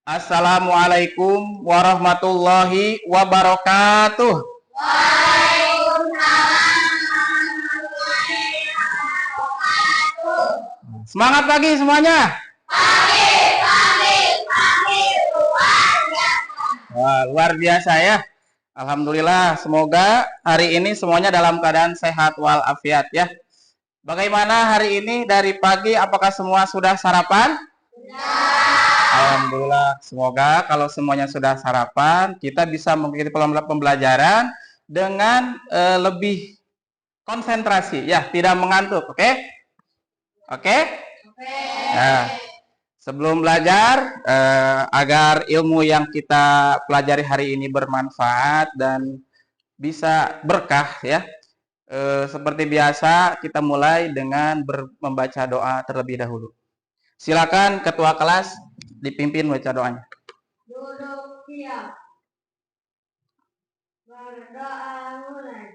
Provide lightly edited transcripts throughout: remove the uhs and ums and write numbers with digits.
Assalamualaikum warahmatullahi wabarakatuh. Semangat pagi semuanya. Wah, luar biasa ya. Alhamdulillah, semoga hari ini semuanya dalam keadaan sehat walafiat ya. Bagaimana hari ini dari pagi, apakah semua sudah sarapan? Alhamdulillah, semoga kalau semuanya sudah sarapan, kita bisa mengikuti pembelajaran dengan lebih konsentrasi ya, tidak mengantuk, oke? Oke? Nah, sebelum belajar, agar ilmu yang kita pelajari hari ini bermanfaat dan bisa berkah ya. Seperti biasa, kita mulai dengan membaca doa terlebih dahulu. Silakan ketua kelas dipimpin baca doanya. Duduk siap. Berdoa mulai.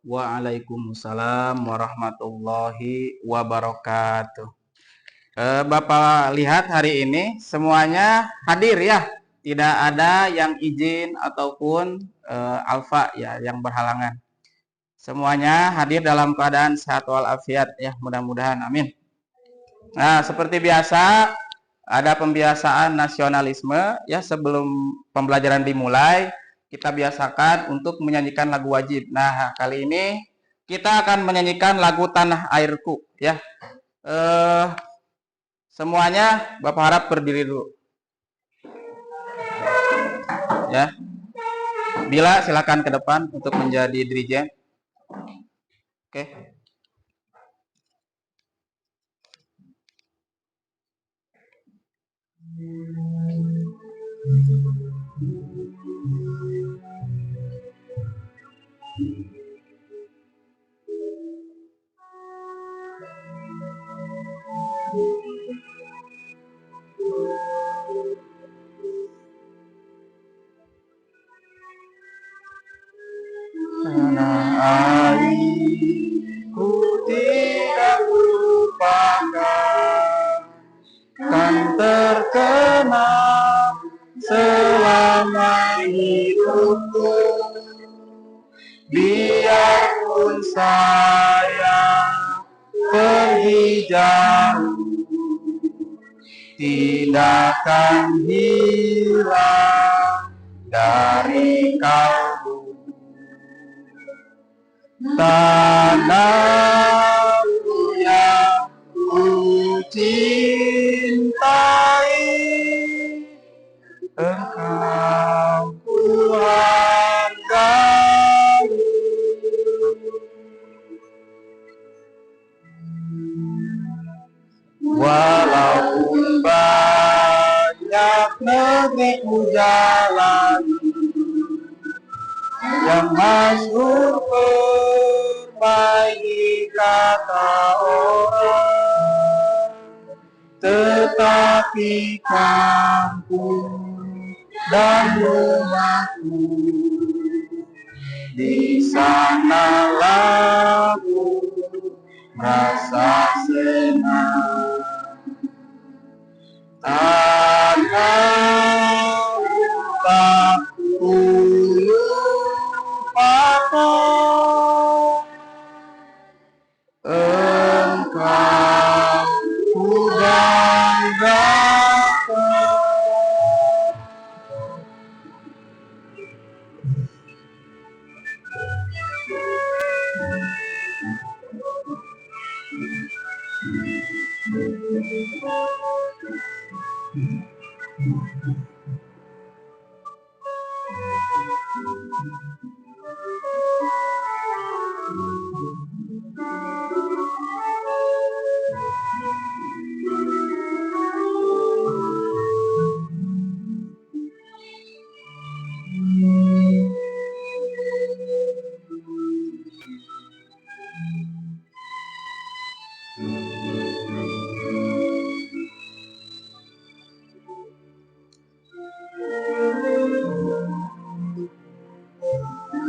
Waalaikumsalam warahmatullahi wabarakatuh. Bapak lihat hari ini semuanya hadir ya, tidak ada yang izin ataupun alfa ya yang berhalangan. Semuanya hadir dalam keadaan sehat walafiat ya, mudah-mudahan amin. Nah, seperti biasa ada pembiasaan nasionalisme ya, sebelum pembelajaran dimulai kita biasakan untuk menyanyikan lagu wajib. Nah, kali ini kita akan menyanyikan lagu Tanah Airku ya. Semuanya Bapak harap berdiri dulu. Ya. Bila silakan ke depan untuk menjadi dirijen. Oke. hidupku. Biarpun saya pergi jauh, tidak akan hilang dari kalbu. Tanahku yang ku cintai, Engkau ku hargai. Walaupun banyak negeri ku jalani, yang masyhur perbaiki kata orang, tetapi kampung dan rumahku, di sanalah aku merasa senang. Tanah tak ku lupakan, Engkau ku banggakan.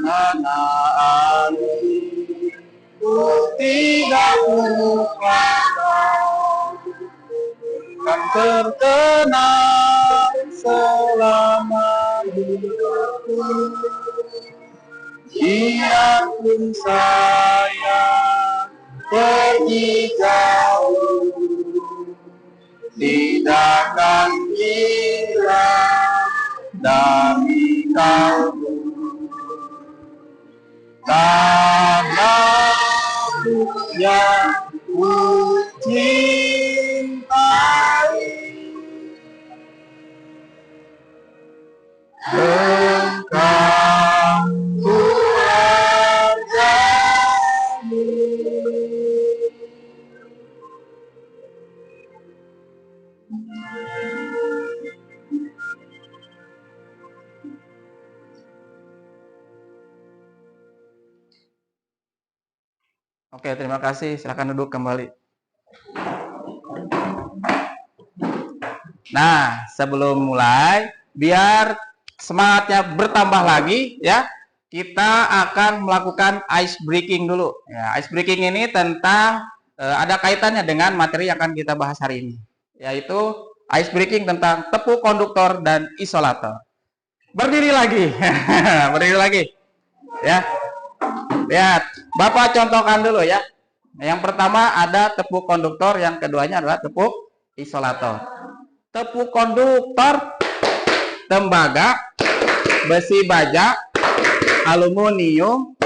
Anak ku tidak lupakan, kan terkenal selama hidupku. Biarpun saya pergi jauh, tidak akan hilang dari kalbu. Tanahku yang ku cintai, Engkau ku hargai. Oke, terima kasih. Silakan duduk kembali. Nah, sebelum mulai, biar semangatnya bertambah lagi, ya, kita akan melakukan ice breaking dulu. Ya, ice breaking ini tentang ada kaitannya dengan materi yang akan kita bahas hari ini, yaitu ice breaking tentang tepuk konduktor dan isolator. Berdiri lagi, berdiri lagi, ya. Lihat, Bapak contohkan dulu ya. Yang pertama ada tepuk konduktor, yang keduanya adalah tepuk isolator. Tepuk konduktor, tembaga, besi baja, aluminium,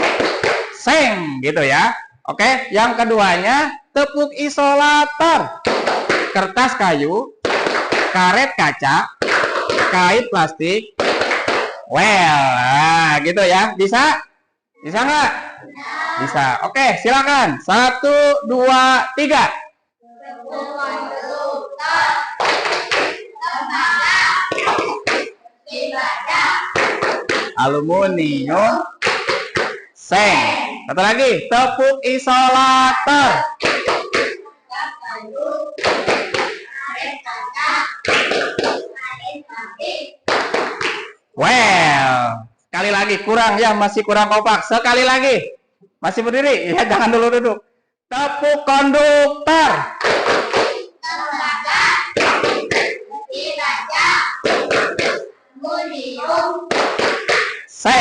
seng gitu ya. Oke, yang keduanya tepuk isolator. Kertas kayu, karet kaca, kait plastik, nah, gitu ya. Bisa? Bisa nggak? Bisa. Oke, silakan. 1, 2, 3. Aluminium, seng. Satu lagi, tepuk isolator. Well, sekali lagi kurang ya, masih kurang kompak. Sekali lagi. Masih berdiri? Ya, jangan dulu duduk. Tepuk konduktor. Tembaga, besi baja, aluminium, seng.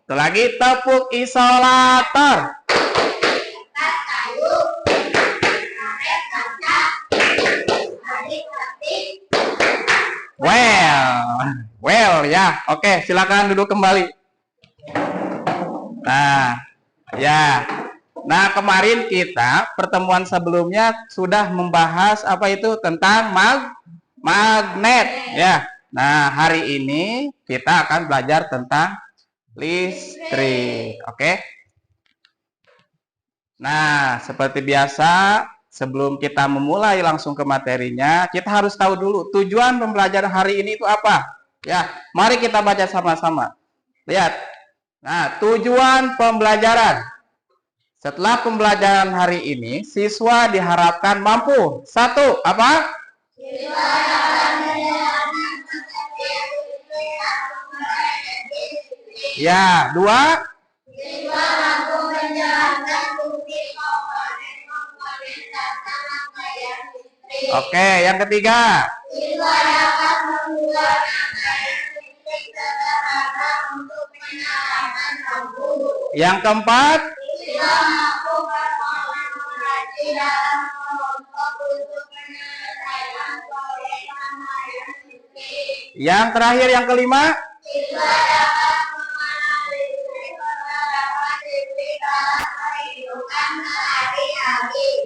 Satu lagi, tepuk isolator. Well ya. Oke, silakan duduk kembali. Nah, ya. Nah, kemarin kita pertemuan sebelumnya sudah membahas apa itu tentang magnet ya. Nah, hari ini kita akan belajar tentang listrik. Oke. Nah, seperti biasa, sebelum kita memulai langsung ke materinya, kita harus tahu dulu tujuan pembelajaran hari ini itu apa. Ya, mari kita baca sama-sama. Lihat. Nah, tujuan pembelajaran. Setelah pembelajaran hari ini, siswa diharapkan mampu. Satu, apa? Ya, dua. Oke, yang ketiga. Yang keempat. Yang terakhir, yang kelima.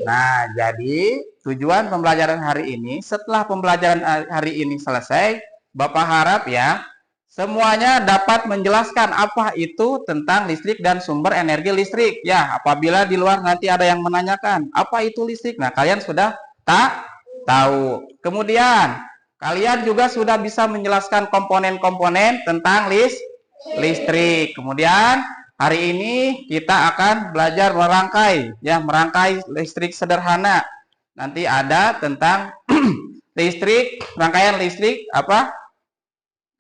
Nah, jadi tujuan pembelajaran hari ini, setelah pembelajaran hari ini selesai, Bapak harap ya, semuanya dapat menjelaskan apa itu tentang listrik dan sumber energi listrik. Ya, apabila di luar nanti ada yang menanyakan, apa itu listrik? Nah, kalian sudah tahu. Kemudian, kalian juga sudah bisa menjelaskan komponen-komponen tentang listrik. Kemudian, hari ini kita akan belajar merangkai listrik sederhana. Nanti ada tentang listrik, rangkaian listrik apa?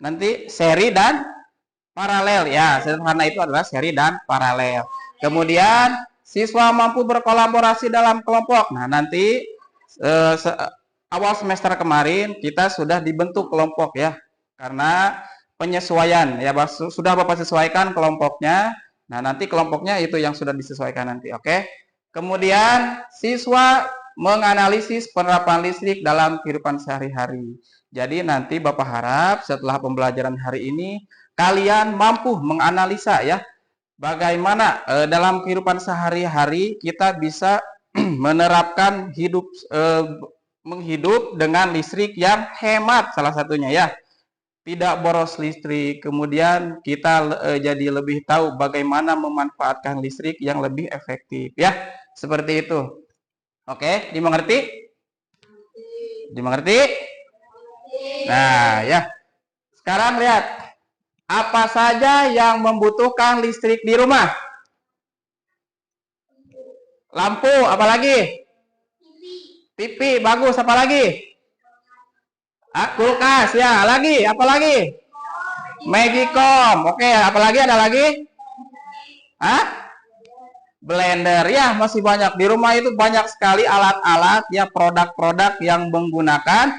Nanti seri dan paralel ya. Sederhana itu adalah seri dan paralel. Kemudian siswa mampu berkolaborasi dalam kelompok. Nah, nanti awal semester kemarin kita sudah dibentuk kelompok ya. Karena penyesuaian ya, sudah Bapak sesuaikan kelompoknya. Nah, nanti kelompoknya itu yang sudah disesuaikan nanti, oke? Kemudian siswa menganalisis penerapan listrik dalam kehidupan sehari-hari. Jadi nanti Bapak harap setelah pembelajaran hari ini kalian mampu menganalisa ya bagaimana dalam kehidupan sehari-hari kita bisa menerapkan menghidup dengan listrik yang hemat salah satunya ya. Tidak boros listrik. Kemudian kita jadi lebih tahu bagaimana memanfaatkan listrik yang lebih efektif ya. Seperti itu. Oke, dimengerti? Dimengerti? Nah, ya. Sekarang lihat. Apa saja yang membutuhkan listrik di rumah? Lampu, apa lagi? TV, bagus, apa lagi? Kulkas, ya. Lagi, apa lagi? Magicom. Oke, apa lagi? Ada lagi? Blender, ya, masih banyak. Di rumah itu banyak sekali alat-alat, ya, produk-produk yang menggunakan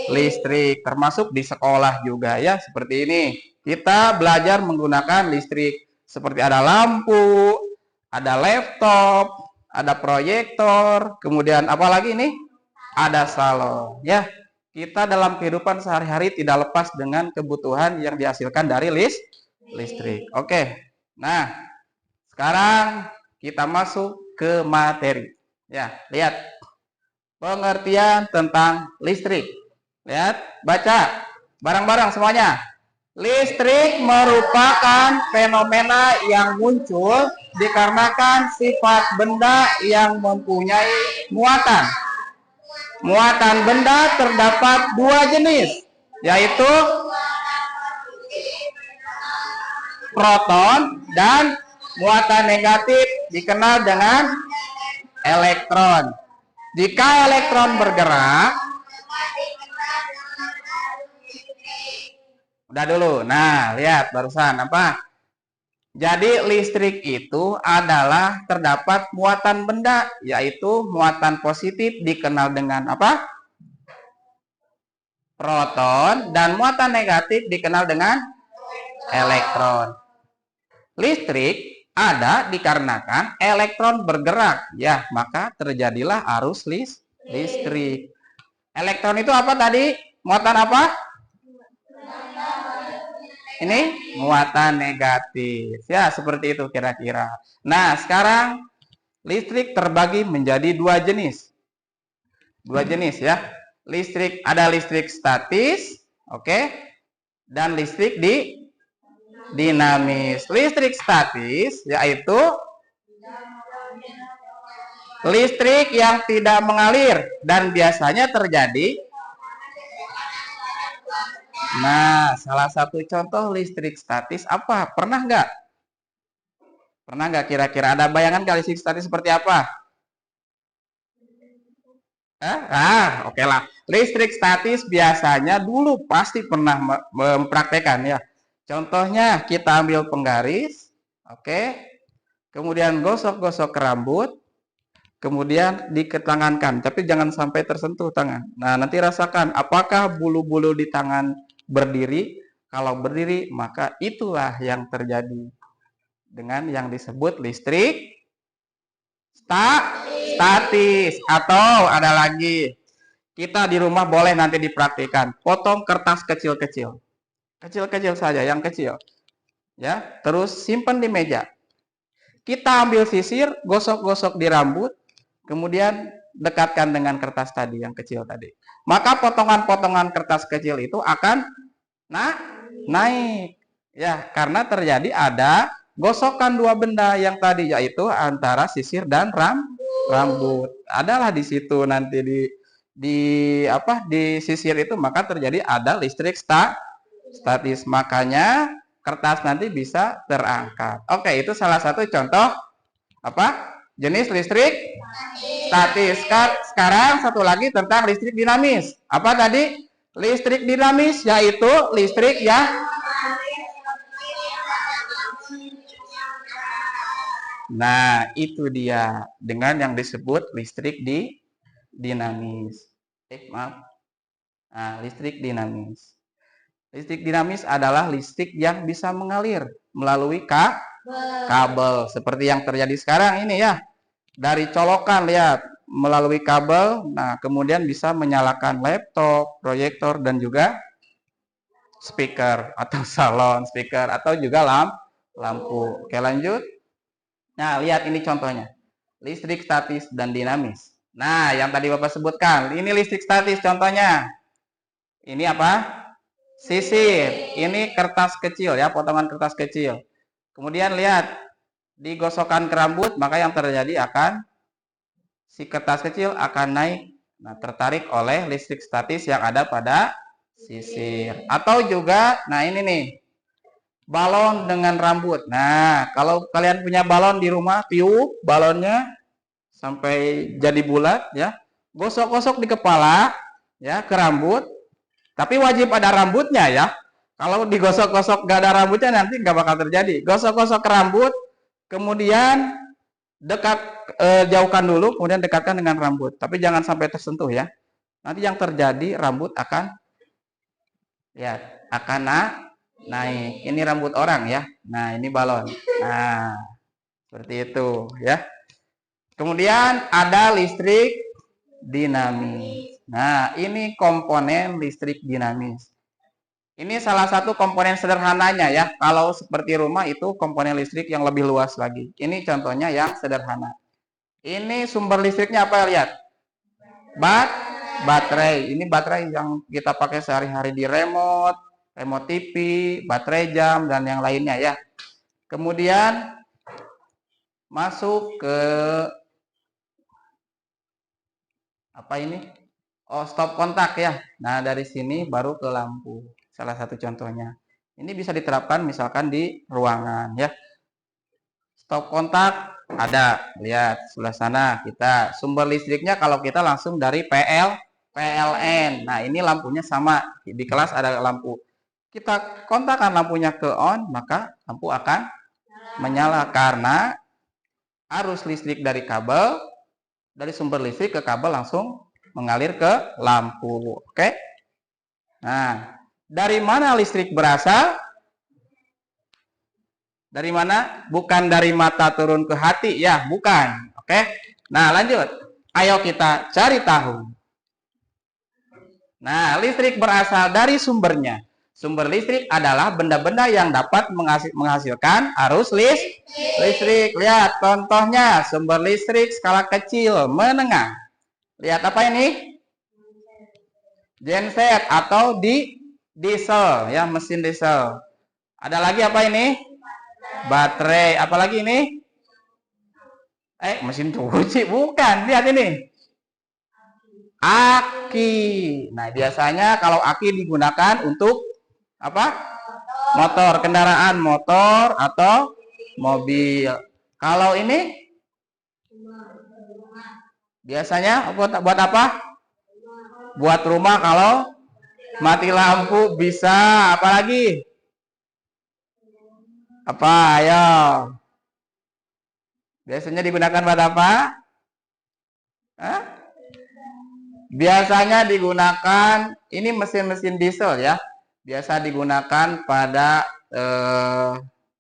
listrik, termasuk di sekolah juga ya, seperti ini. Kita belajar menggunakan listrik, seperti ada lampu, ada laptop, ada proyektor, kemudian apa lagi ini? Ada salon, ya. Kita dalam kehidupan sehari-hari tidak lepas dengan kebutuhan yang dihasilkan dari listrik. Oke. Nah, sekarang kita masuk ke materi. Ya, lihat. Pengertian tentang listrik. Lihat, baca bareng-bareng semuanya. Listrik merupakan fenomena yang muncul dikarenakan sifat benda yang mempunyai muatan. Muatan benda terdapat dua jenis, yaitu proton dan muatan negatif dikenal dengan elektron. Jika elektron bergerak, udah dulu. Nah, lihat barusan apa? Jadi listrik itu adalah terdapat muatan benda, yaitu muatan positif dikenal dengan apa? Proton, dan muatan negatif dikenal dengan elektron. Listrik ada dikarenakan elektron bergerak, ya, maka terjadilah arus listrik. Elektron itu apa tadi? Muatan apa? Ini muatan negatif. Ya, seperti itu kira-kira. Nah, sekarang listrik terbagi menjadi dua jenis. Dua jenis ya. Listrik, ada listrik statis, oke, dan listrik dinamis. Listrik statis yaitu listrik yang tidak mengalir dan biasanya terjadi. Nah, salah satu contoh listrik statis apa? Pernah nggak? Pernah nggak kira-kira ada bayangan nggak listrik statis seperti apa? Oke lah. Listrik statis biasanya dulu pasti pernah mempraktekkan ya. Contohnya kita ambil penggaris, oke. Kemudian gosok-gosok rambut, kemudian diketangankan, tapi jangan sampai tersentuh tangan. Nah, nanti rasakan apakah bulu-bulu di tangan berdiri. Kalau berdiri, maka itulah yang terjadi dengan yang disebut listrik statis. Atau ada lagi, kita di rumah boleh nanti dipraktikkan, potong kertas kecil-kecil. Kecil-kecil saja, yang kecil. Ya, terus simpan di meja. Kita ambil sisir, gosok-gosok di rambut, kemudian dekatkan dengan kertas tadi yang kecil tadi. Maka potongan-potongan kertas kecil itu akan naik. Ya, karena terjadi ada gosokan dua benda yang tadi, yaitu antara sisir dan rambut. Adalah di situ nanti di sisir itu, maka terjadi ada listrik statis. Makanya kertas nanti bisa terangkat. Oke, itu salah satu contoh apa? Jenis listrik statis. Sekarang satu lagi tentang listrik dinamis. Apa tadi? Listrik dinamis yaitu listrik yang itu dia dengan yang disebut listrik dinamis. Maaf. Nah, listrik dinamis. Listrik dinamis adalah listrik yang bisa mengalir melalui kabel seperti yang terjadi sekarang ini ya. Dari colokan, lihat, melalui kabel. Nah, kemudian bisa menyalakan laptop, proyektor, dan juga speaker atau salon speaker atau juga lampu. Oke, lanjut. Nah, lihat ini contohnya. Listrik statis dan dinamis. Nah, yang tadi Bapak sebutkan, ini listrik statis contohnya. Ini apa? Sisir. Ini kertas kecil ya, potongan kertas kecil. Kemudian lihat, digosokkan ke rambut, maka yang terjadi akan si kertas kecil akan naik. Nah, tertarik oleh listrik statis yang ada pada sisir. Atau juga, nah ini nih, balon dengan rambut. Nah, kalau kalian punya balon di rumah, tiup balonnya sampai jadi bulat ya. Gosok-gosok di kepala ya, ke rambut. Tapi wajib ada rambutnya ya. Kalau digosok-gosok gak ada rambutnya nanti nggak bakal terjadi. Gosok-gosok ke rambut, kemudian jauhkan dulu, kemudian dekatkan dengan rambut. Tapi jangan sampai tersentuh ya. Nanti yang terjadi rambut akan naik. Ini rambut orang ya. Nah, ini balon. Nah, seperti itu ya. Kemudian ada listrik dinamis. Nah, ini komponen listrik dinamis. Ini salah satu komponen sederhananya ya. Kalau seperti rumah itu komponen listrik yang lebih luas lagi. Ini contohnya yang sederhana. Ini sumber listriknya apa, lihat? Baterai. Ini baterai yang kita pakai sehari-hari di remote TV, baterai jam, dan yang lainnya ya. Kemudian masuk ke apa ini? Oh, stop kontak ya. Nah, dari sini baru ke lampu. Salah satu contohnya. Ini bisa diterapkan misalkan di ruangan ya. Stop kontak ada. Lihat sebelah sana kita sumber listriknya kalau kita langsung dari PLN. Nah, ini lampunya sama. Di kelas ada lampu. Kita kontakkan lampunya ke on, maka lampu akan menyala karena arus listrik dari kabel, dari sumber listrik ke kabel langsung mengalir ke lampu. Oke. Nah, dari mana listrik berasal? Dari mana? Bukan dari mata turun ke hati, ya, bukan. Oke. Nah, lanjut. Ayo kita cari tahu. Nah, listrik berasal dari sumbernya. Sumber listrik adalah benda-benda yang dapat menghasilkan arus listrik. Lihat contohnya, sumber listrik skala kecil, menengah. Lihat apa ini? Genset atau diesel, ya, mesin diesel. Ada lagi apa ini? Baterai. Apalagi ini? Mesin cuci. Bukan. Lihat ini. Aki. Nah, biasanya kalau aki digunakan untuk apa? Motor. Kendaraan motor atau mobil. Kalau ini? Biasanya buat apa? Buat rumah kalau mati lampu bisa. Apalagi? Apa? Ayo. Biasanya digunakan buat apa? Hah? Biasanya digunakan, ini mesin-mesin diesel ya. Biasa digunakan pada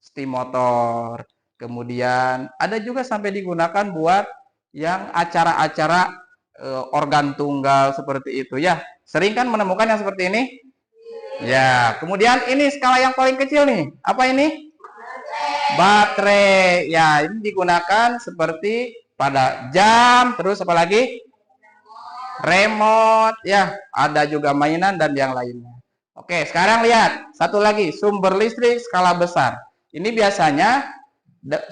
steam motor. Kemudian ada juga sampai digunakan buat yang acara-acara organ tunggal seperti itu ya. Sering kan menemukan yang seperti ini? Ya, kemudian ini skala yang paling kecil nih. Apa ini? Baterai. Ya, ini digunakan seperti pada jam, terus apa lagi? Remote, ya. Ada juga mainan dan yang lainnya. Oke, sekarang lihat. Satu lagi, sumber listrik skala besar. Ini biasanya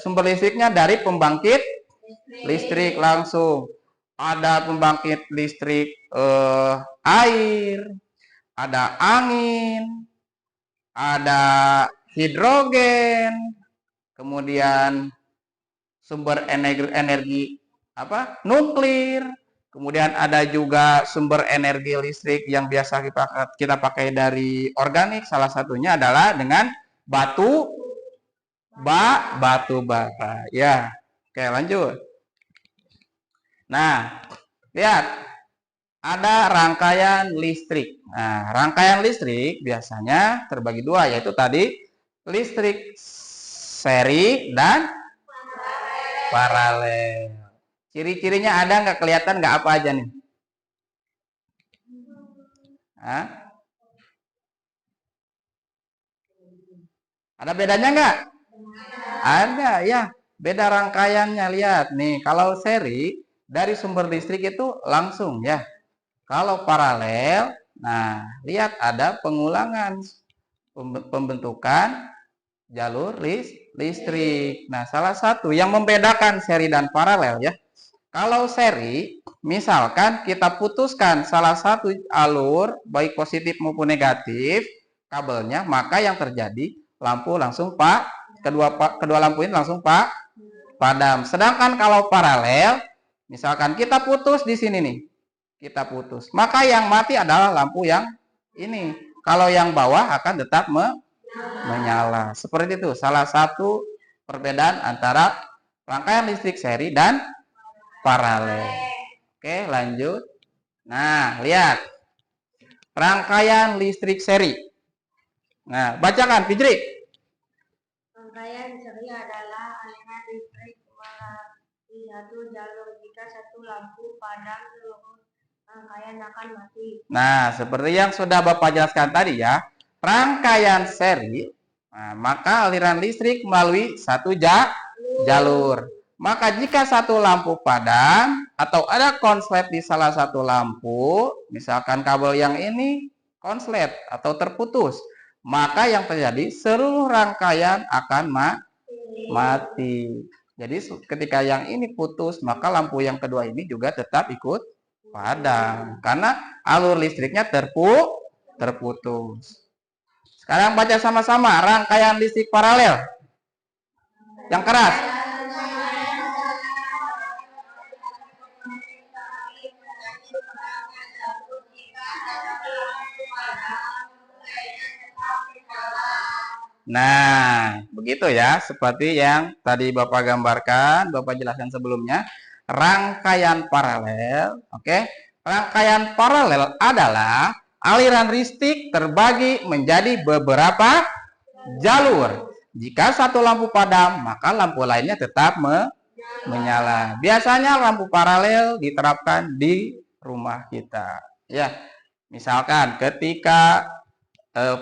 sumber listriknya dari pembangkit listrik langsung. Ada pembangkit listrik air, ada angin, ada hidrogen, kemudian sumber energi apa? Nuklir. Kemudian ada juga sumber energi listrik yang biasa kita pakai dari organik. Salah satunya adalah dengan batu bara. Ya. Oke, lanjut. Nah, lihat. Ada rangkaian listrik. Nah, rangkaian listrik biasanya terbagi dua, yaitu tadi listrik seri dan paralel. Ciri-cirinya ada nggak, kelihatan nggak, apa aja nih? Hah? Ada bedanya nggak? Ada ya, beda rangkaiannya. Lihat nih, kalau seri dari sumber listrik itu langsung ya. Kalau paralel, nah lihat ada pengulangan pembentukan jalur listrik. Nah, salah satu yang membedakan seri dan paralel ya. Kalau seri, misalkan kita putuskan salah satu alur baik positif maupun negatif kabelnya, maka yang terjadi lampu langsung kedua lampu ini langsung padam. Sedangkan kalau paralel, misalkan kita putus di sini nih. Kita putus. Maka yang mati adalah lampu yang ini. Kalau yang bawah akan tetap menyala. Seperti itu. Salah satu perbedaan antara rangkaian listrik seri dan paralel. Oke, lanjut. Nah, lihat. Rangkaian listrik seri. Nah, bacakan, Fitri. Rangkaian seri adalah aliran listrik melalui satu jalur. Jika satu lampu padam, seluruh rangkaian akan mati. Nah, seperti yang sudah Bapak jelaskan tadi ya, rangkaian seri, nah, maka aliran listrik melalui satu jalur. Maka jika satu lampu padam atau ada konslet di salah satu lampu, misalkan kabel yang ini konslet atau terputus, maka yang terjadi seluruh rangkaian akan mati. Jadi ketika yang ini putus, maka lampu yang kedua ini juga tetap ikut padam karena alur listriknya terputus. Sekarang baca sama-sama rangkaian listrik paralel. Yang keras. Nah, begitu ya, seperti yang tadi Bapak gambarkan, Bapak jelaskan sebelumnya. Rangkaian paralel, oke? Rangkaian paralel adalah aliran listrik terbagi menjadi beberapa jalur. Jika satu lampu padam, maka lampu lainnya tetap menyala. Biasanya lampu paralel diterapkan di rumah kita. Ya, misalkan ketika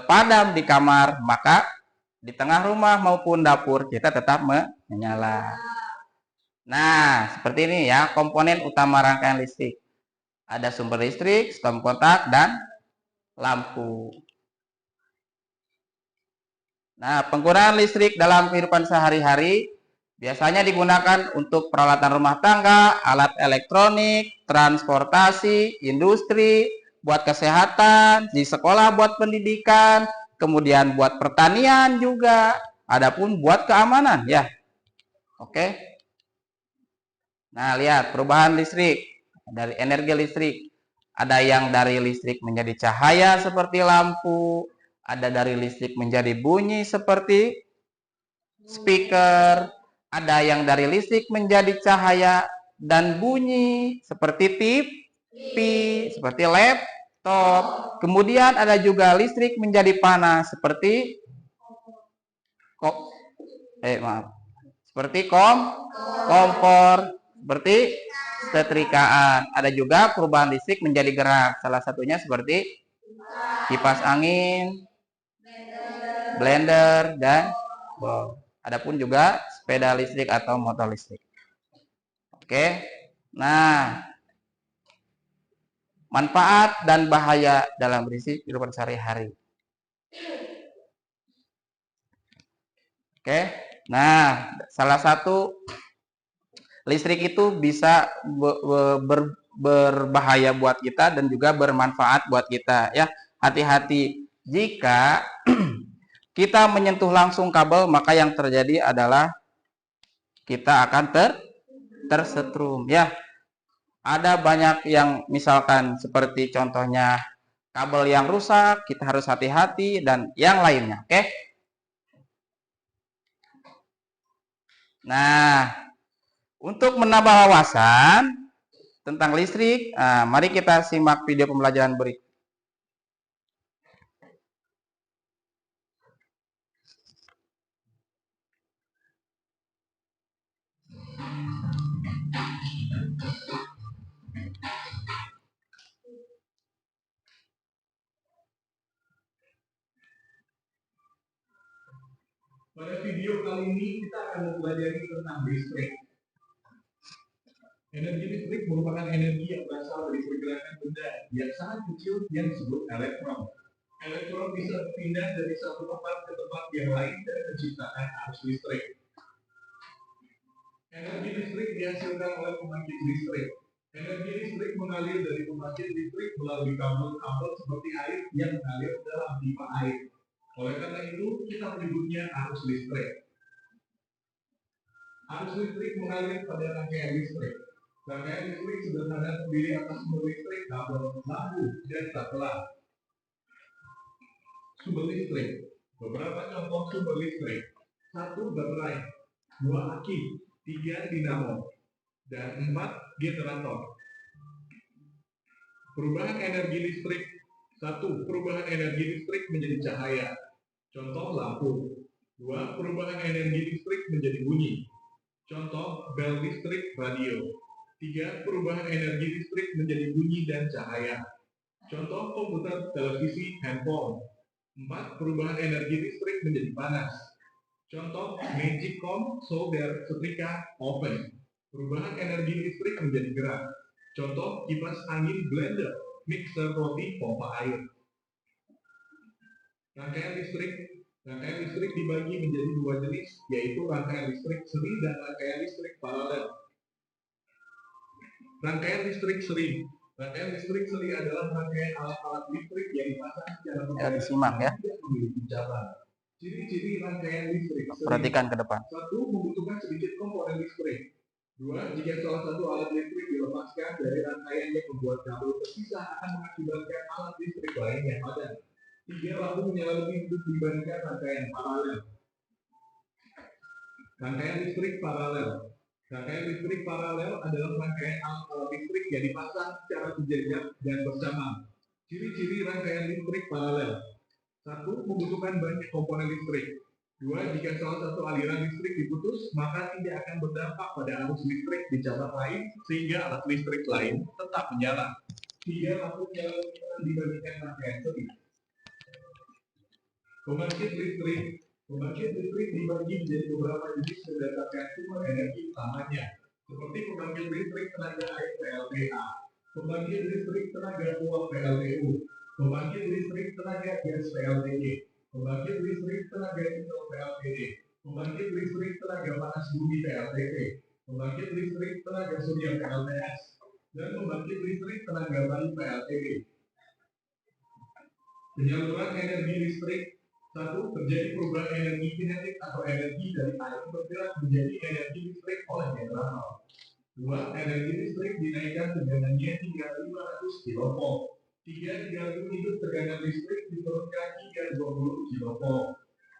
padam di kamar, maka di tengah rumah maupun dapur kita tetap menyala. Nah, seperti ini ya komponen utama rangkaian listrik. Ada sumber listrik, stop kontak, dan lampu. Nah, penggunaan listrik dalam kehidupan sehari-hari biasanya digunakan untuk peralatan rumah tangga, alat elektronik, transportasi, industri, buat kesehatan, di sekolah buat pendidikan, kemudian buat pertanian juga, adapun buat keamanan ya. Oke. Nah, lihat perubahan listrik dari energi listrik. Ada yang dari listrik menjadi cahaya seperti lampu, ada dari listrik menjadi bunyi seperti speaker, ada yang dari listrik menjadi cahaya dan bunyi seperti TV, seperti laptop. Kemudian ada juga listrik menjadi panas seperti kompor, seperti setrikaan. Ada juga perubahan listrik menjadi gerak. Salah satunya seperti kipas angin, blender, dan adapun juga sepeda listrik atau motor listrik. Oke. Nah, manfaat dan bahaya dalam listrik kehidupan sehari-hari. Oke. Nah, salah satu listrik itu bisa berbahaya buat kita dan juga bermanfaat buat kita ya. Hati-hati jika kita menyentuh langsung kabel, maka yang terjadi adalah kita akan tersetrum ya. Ada banyak yang misalkan seperti contohnya kabel yang rusak, kita harus hati-hati dan yang lainnya. Oke. Nah, untuk menambah wawasan tentang listrik, mari kita simak video pembelajaran berikut. Pada video kali ini kita akan mempelajari tentang listrik. Energi listrik merupakan energi yang berasal dari pergerakan benda yang sangat kecil yang disebut elektron. Elektron bisa berpindah dari satu tempat ke tempat yang lain dan menciptakan arus listrik. Energi listrik dihasilkan oleh pembangkit listrik. Energi listrik mengalir dari pembangkit listrik melalui kabel-kabel seperti air yang mengalir dalam pipa air. Oleh karena itu, kita menyebutnya arus listrik. Arus listrik mengalir pada rangkaian listrik. Rangkaian listrik sederhana terdiri atas sumber listrik, kabel, lampu, dan satelit. Sumber listrik. Beberapa contoh sumber listrik. 1. Baterai, 2. aki, 3. dinamo, dan 4. generator. Perubahan energi listrik. 1. Perubahan energi listrik menjadi cahaya. Contoh lampu. 2. Perubahan energi listrik menjadi bunyi. Contoh bel listrik, radio. 3. Perubahan energi listrik menjadi bunyi dan cahaya. Contoh komputer, televisi, handphone. 4. Perubahan energi listrik menjadi panas. Contoh magicom, solder, setrika, oven. Perubahan energi listrik menjadi gerak. Contoh kipas angin, blender, mixer roti, pompa air. Rangkaian listrik dibagi menjadi dua jenis, yaitu rangkaian listrik seri dan rangkaian listrik paralel. Rangkaian listrik seri. Rangkaian listrik seri adalah rangkaian alat-alat listrik yang dipasang secara disimak ya. tidak memiliki cabang. Ciri-ciri rangkaian listrik seri. Perhatikan ke depan. 1. Membutuhkan sedikit komponen listrik. 2. Jika salah satu alat listrik dilepaskan dari rangkaian yang membuat kabel terpisah akan mengakibatkan alat listrik lain yang padam. 3. Lampu menyala lebih hidup dibandingkan rangkaian paralel. Rangkaian listrik paralel. Rangkaian listrik paralel adalah rangkaian alat listrik yang dipasang secara sejajar dan bersamaan. Ciri-ciri rangkaian listrik paralel. 1. Membutuhkan banyak komponen listrik. 2. Jika salah satu aliran listrik diputus, maka tidak akan berdampak pada arus listrik di cabang lain, sehingga alat listrik lain tetap menyala. 3. Lampu menyala dibandingkan rangkaian seri. Pembangkit listrik dibagi menjadi beberapa jenis berdasarkan sumber energi utamanya, seperti pembangkit listrik tenaga air PLTA, pembangkit listrik tenaga uap PLTU, pembangkit listrik tenaga gas PLTG, pembangkit listrik tenaga nikel PLTD, pembangkit listrik tenaga panas bumi PLTP, pembangkit listrik tenaga surya PLTS, dan pembangkit listrik tenaga bayu PLTB. Penyaluran energi listrik. 1. Terjadi perubahan energi kinetik atau energi dari air bergerak menjadi energi listrik oleh generator. 2. Energi listrik dinaikkan tegangannya hingga 500 kV. 3. Digantung hidup tegangan listrik diturunkan hingga 20 kV.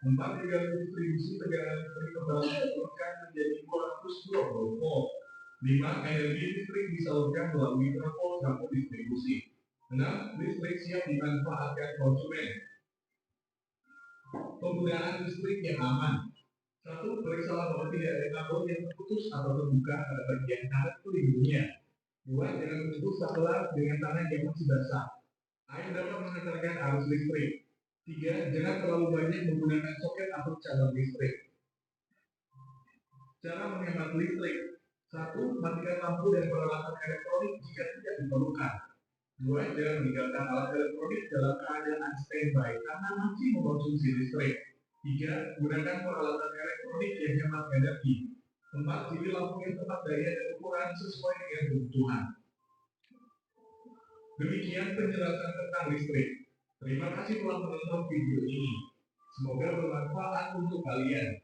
4. Digantung distribusi tegangan listrik kembali diturunkan menjadi 220 V. 5. Energi listrik disalurkan melalui trafo distribusi. 6. Listrik siap dimanfaatkan konsumen. Penggunaan listrik yang aman. 1. Periksalah bahwa tidak ada kabel yang terputus atau terbuka pada bagian kanan pelindungnya. 2. Jangan menyentuh sabelah dengan tangan yang masih basah. Air dapat menghantarkan arus listrik. 3. Jangan terlalu banyak menggunakan soket atau cabang listrik. Cara menghemat listrik. 1. Matikan lampu dan peralatan elektronik jika tidak diperlukan. 2. Jangan meninggalkan alat elektronik dalam keadaan standby karena masih mengkonsumsi listrik. 3. Gunakan peralatan elektronik yang hemat energi. 4. Pilih lampu yang tepat daya dan ukuran sesuai dengan kebutuhan. Demikian penjelasan tentang listrik. Terima kasih telah menonton video ini. Semoga bermanfaat untuk kalian.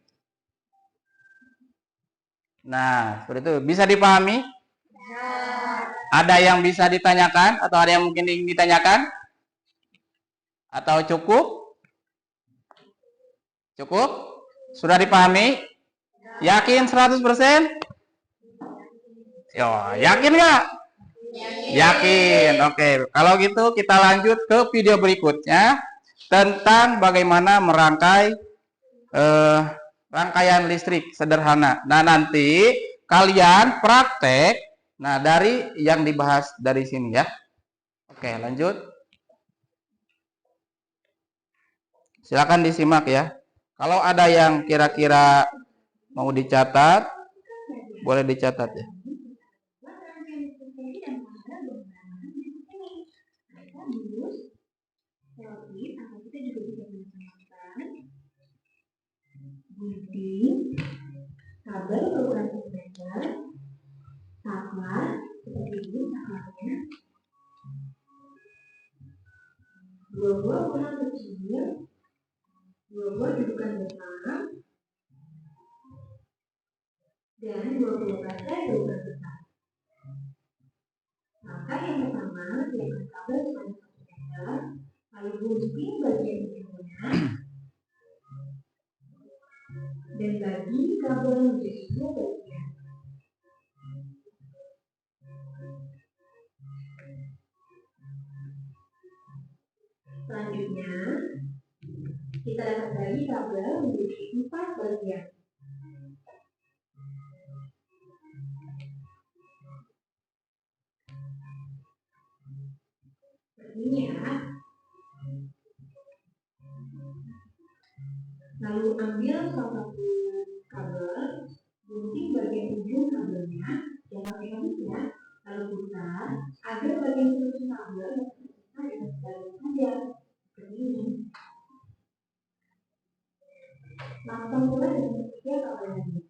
Nah, seperti itu. Bisa dipahami? Ada yang bisa ditanyakan atau ada yang mungkin ingin ditanyakan? Atau cukup? Cukup? Sudah dipahami? Yakin 100%? Yo, yakin nggak? Yakin. Oke, kalau gitu kita lanjut ke video berikutnya tentang bagaimana merangkai rangkaian listrik sederhana. Nah, nanti kalian praktek. Nah, dari yang dibahas dari sini ya. Oke, lanjut. Silakan disimak ya. Kalau ada yang kira-kira mau dicatat, boleh dicatat ya. Gunting, kabel berukuran 1 meter, saklar seperti ini saklarnya, 2 buah ukuran kecil, 2 buah dudukan besar, dan 2 buah baterai berukuran besar. Maka yang pertama, siapkan kabel sepanjang 1 meter, lalu gunting bagian ujungnya, dan bagi kabel menjadi 2 bagian. Selanjutnya, kita dapat bagi kabel menjadi 4 bagian. Sepertinya, lalu ambil salah satu kabel, gunting bagian ujung kabelnya, jangan pakai kamus ya, lalu putar agar bagian ujung kabel terpisah dengan sebaliknya saja, seperti ini. Langsung pula dengan ketiga kabel lagi.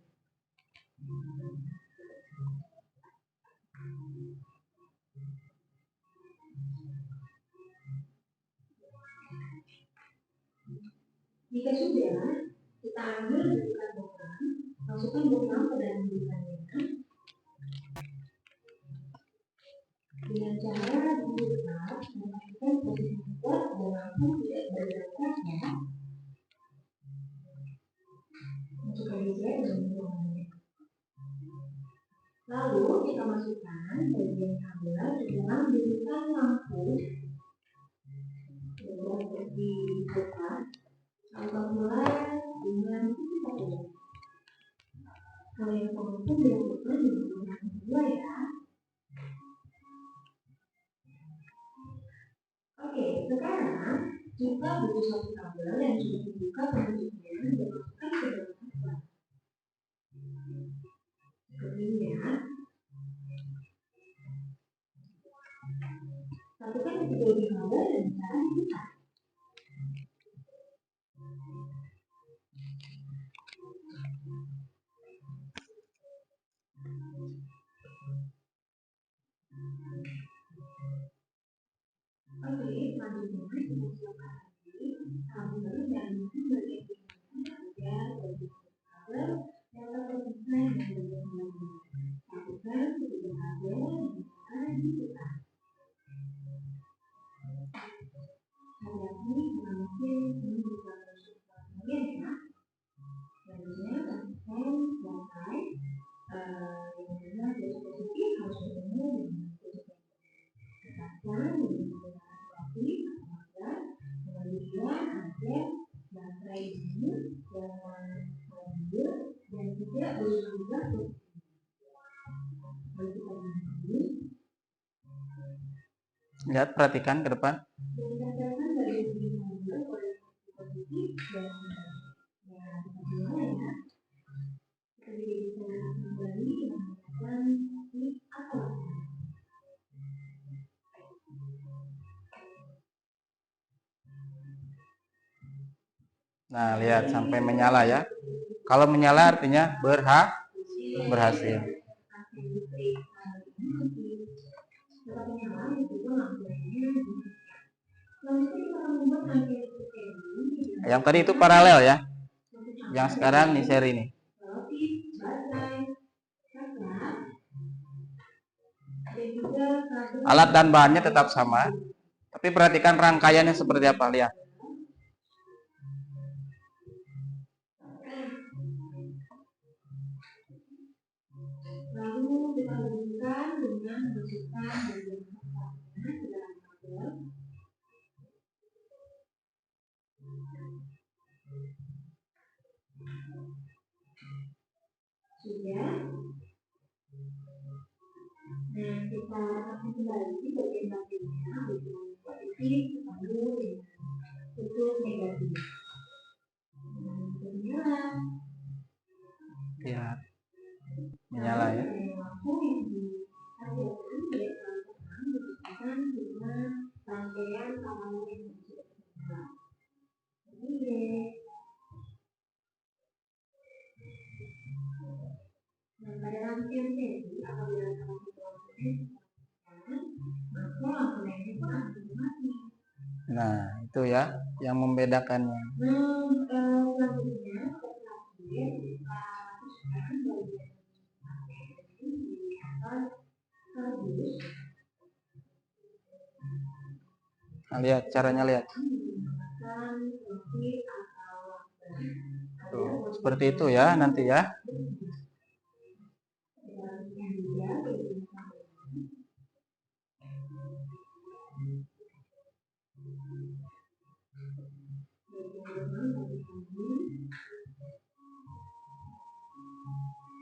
Jika sudah, kita ambil dudukan benang, masukkan benang ke dalam dudukannya dengan cara diputar dan pastikan posisi kuat dan langsung tidak bergeraknya. Masukkan listrik dengan benangnya. Lalu kita masukkan bagian kabel ke dalam dudukan lampu seperti diputar. Alhamdulillah dengan satu. Kalau yang sama itu dilakukan di menggunakan kedua ya. Oke, sekarang kita butuh satu kabel yang sudah dibuka penutupnya dan masukkan ke dalam kabel. Kemudian, satukan ketiga ujung kabel dan cara dibuka. Oke, selanjutnya kita siapkan lagi kabel dan bagian agar bagian kabel dapat terpisah dengan bagian lainnya. Satukan ketiga kabel dan cara dibuka. Hati-hati karena mungkin ini bisa masuk ke bagian ya. Selanjutnya pastikan lantai yang mana garis positif harus bertemu dengan garis negatif. Tetapkan dengan menggunakan api agar kemudian agar baterai ini jangan stabil dan tidak berubah positif. Lalu kita ini Lihat, perhatikan ke depan. berdasarkan dari segi kabel positif dan ya kita mulai ya. Kita bisa kembali menggunakan api atau lampu. Nah, lihat sampai menyala ya. Kalau menyala artinya berhasil. Yang tadi itu paralel ya. Yang sekarang nih seri nih. Alat dan bahannya tetap sama. Tapi perhatikan rangkaiannya seperti apa, lihat. Lalu kita lanjutkan dengan memasukkan bagian pertamanya ke dalam kabel. Sudah. Nah, kita akan kembali bagian bagiannya dengan positif lalu dengan tutup negatif. Menyala. Lihat. Menyala ya. Lampu yang dihasilkan dari pelan-pelan diberikan dengan rangkaian kabel yang sudah tersedia. Ini deh. Nah, pada rangkaian tadi apabila kabel dilakukan, maka lampu lainnya pun akan mati. Nah, itu ya yang membedakannya. Nah, selanjutnya terakhir kita masukkan bagian ini di atas kardus. Nah, lihat caranya, lihat. Menggunakan topi atau lakban. Tuh, seperti itu ya nanti ya. Yang juga digunakan.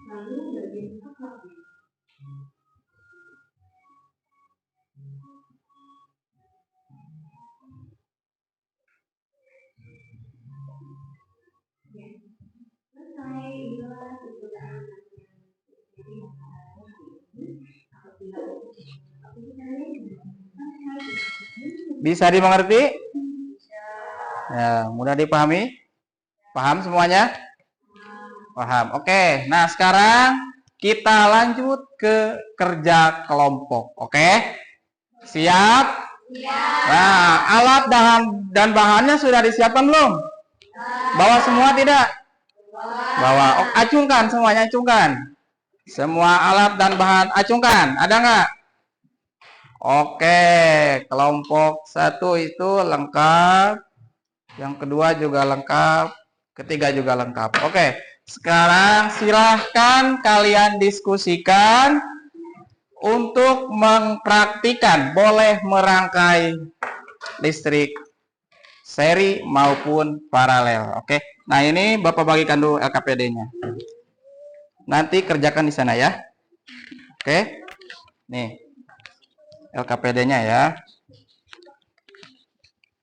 Lalu bagian tengahnya. Ya, selesai. Inilah penggunaan jadi masalahnya hari ini. Apabila Bisa dimengerti? Ya, mudah dipahami? Paham semuanya? Paham. Oke, nah sekarang kita lanjut ke kerja kelompok. Oke? Siap? Nah, alat dan bahannya sudah disiapkan belum? Bawa semua tidak? Bawa. Oh, acungkan semuanya, acungkan. Semua alat dan bahan acungkan. Ada nggak? Oke, kelompok 1 itu lengkap. Yang kedua juga lengkap. Ketiga juga lengkap. Oke, sekarang silahkan kalian diskusikan untuk mempraktikan. Boleh merangkai listrik seri maupun paralel. Oke. Nah, ini Bapak bagikan dulu LKPD-nya. Nanti kerjakan di sana ya. Oke. Nih. LKPD-nya ya.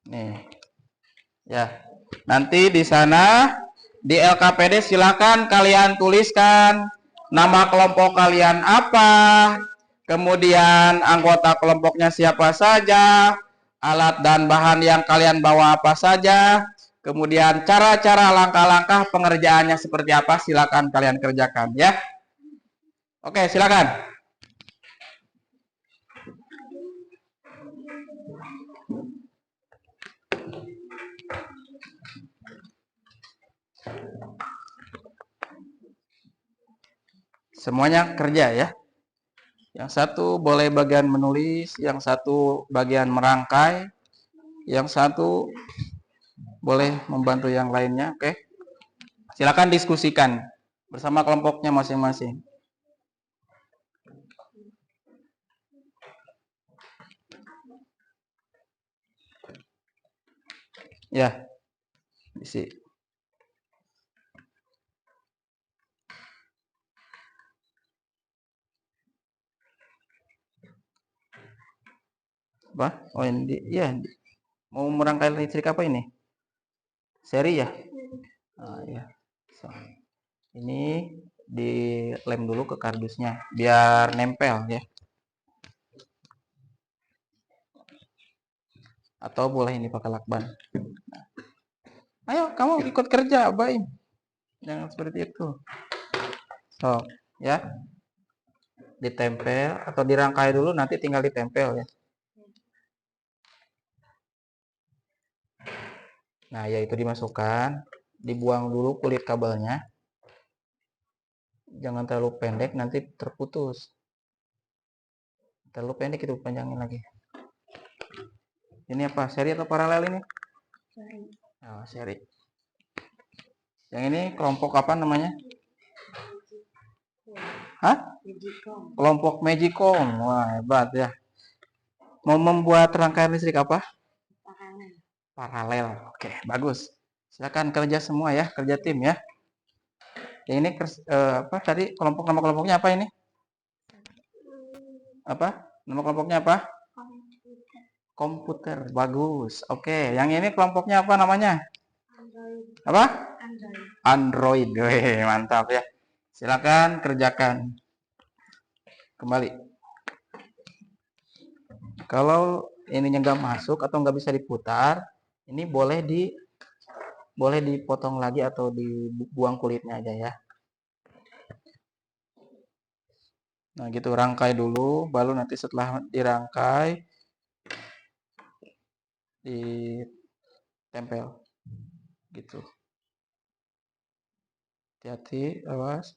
Nih. Ya. Nanti di sana di LKPD silakan kalian tuliskan nama kelompok kalian apa, kemudian anggota kelompoknya siapa saja, alat dan bahan yang kalian bawa apa saja, kemudian cara-cara langkah-langkah pengerjaannya seperti apa, silakan kalian kerjakan ya. Oke, silakan. Semuanya kerja ya. Yang satu boleh bagian menulis, yang satu bagian merangkai, yang satu boleh membantu yang lainnya. Oke. Silakan diskusikan bersama kelompoknya masing-masing. Ya. Isi. Apa? Oh ini ya. Mau merangkai listrik apa ini? Seri ya? Ya. So, ini dilem dulu ke kardusnya biar nempel ya. Atau boleh ini pakai lakban. Nah. Ayo kamu ikut kerja, Baim. Jangan seperti itu. So, ya. Ditempel atau dirangkai dulu, nanti tinggal ditempel ya. Nah, yaitu dimasukkan, dibuang dulu kulit kabelnya. Jangan terlalu pendek, nanti terputus. Terlalu pendek itu panjangin lagi. Ini apa? Seri atau paralel ini? Seri. Oh, seri. Yang ini kelompok apa namanya? Hah? Magicom. Kelompok Magicom. Wah, hebat ya. Mau membuat rangkaian listrik apa? Paralel. Paralel. Oke, bagus. Silakan kerja semua ya, kerja tim ya. Yang ini apa tadi kelompok, nama kelompoknya apa ini? Apa? Nama kelompoknya apa? Komputer. Bagus. Oke, yang ini kelompoknya apa namanya? Android. Apa? Android. Android. Wih, mantap ya. Silakan kerjakan. Kembali. Kalau ininya nggak masuk atau nggak bisa diputar, ini boleh dipotong lagi atau dibuang kulitnya aja ya. Nah gitu, rangkai dulu, baru nanti setelah dirangkai ditempel gitu. Hati-hati, awas.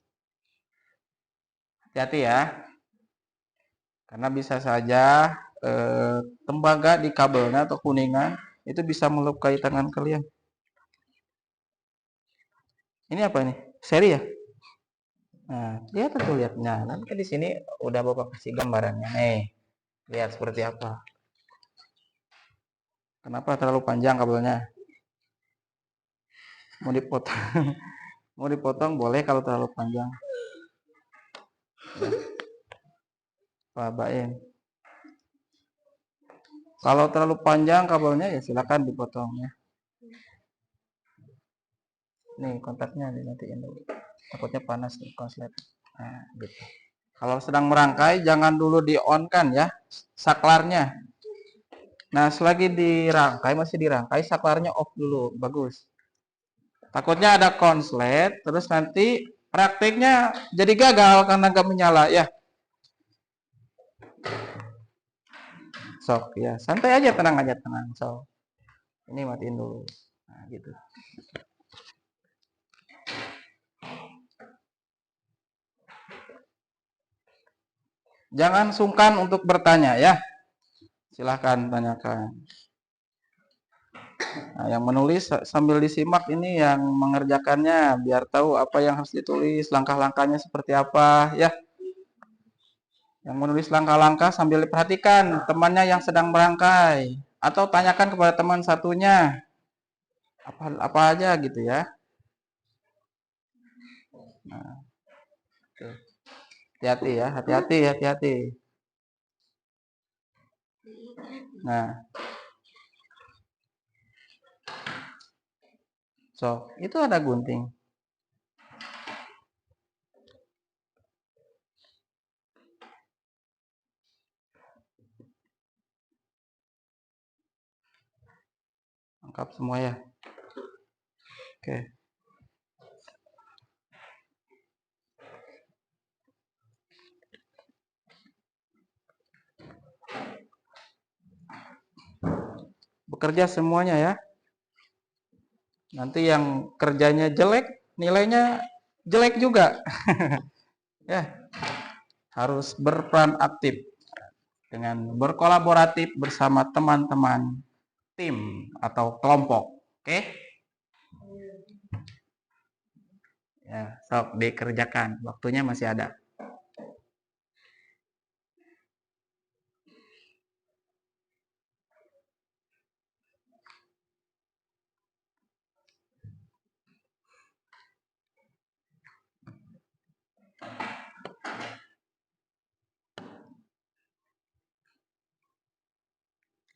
Hati-hati ya, karena bisa saja tembaga di kabelnya atau kuningan itu bisa melukai tangan kalian. Ini apa nih? Seri ya? Nah, lihat tuh lihatnya. Nanti di sini udah Bapak kasih gambarannya. Nih, lihat seperti apa. Kenapa terlalu panjang kabelnya? Mau dipotong, mau dipotong boleh kalau terlalu panjang. Ya. Pak Baim. Kalau terlalu panjang kabelnya ya silakan dipotong ya. Nih kontaknya dimatiin dulu. Takutnya panas nih konslet. Nah, gitu. Kalau sedang merangkai jangan dulu di-on kan ya saklarnya. Nah, selagi dirangkai masih dirangkai saklarnya off dulu. Bagus. Takutnya ada konslet terus nanti praktiknya jadi gagal karena nggak menyala ya. Sok ya, santai aja, tenang aja, tenang. So, ini matiin dulu. Nah, gitu. Jangan sungkan untuk bertanya ya. Silahkan tanyakan. Nah, yang menulis sambil disimak ini yang mengerjakannya biar tahu apa yang harus ditulis, langkah-langkahnya seperti apa ya. Yang menulis langkah-langkah sambil diperhatikan temannya yang sedang merangkai atau tanyakan kepada teman satunya. apa aja gitu ya. Nah, tuh. Hati-hati ya, hati-hati. Nah, so itu ada gunting. Lengkap semua ya. Oke. Bekerja semuanya ya. Nanti yang kerjanya jelek, nilainya jelek juga. Ya, harus berperan aktif dengan berkolaboratif bersama teman-teman tim atau kelompok. Oke? Ya, sok dikerjakan. Waktunya masih ada.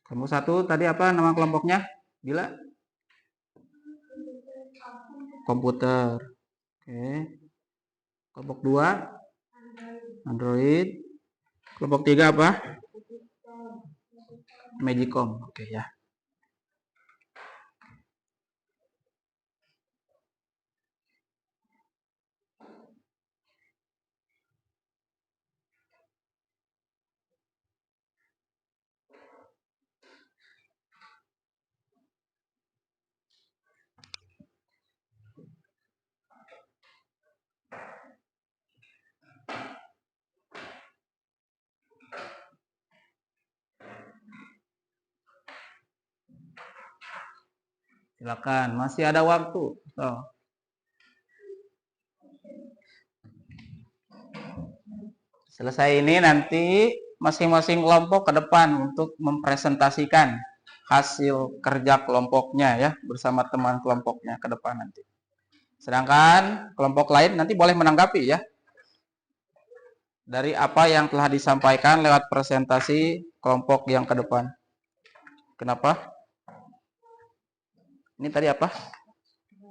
Kelompok 1 tadi apa nama kelompoknya? Bila? Komputer. Oke. Kelompok 2 Android. Kelompok 3 apa? Magicom. Oke ya. Silakan, masih ada waktu. So. Selesai ini nanti masing-masing kelompok ke depan untuk mempresentasikan hasil kerja kelompoknya ya bersama teman kelompoknya ke depan nanti. Sedangkan kelompok lain nanti boleh menanggapi ya dari apa yang telah disampaikan lewat presentasi kelompok yang ke depan. Kenapa? Ini tadi apa?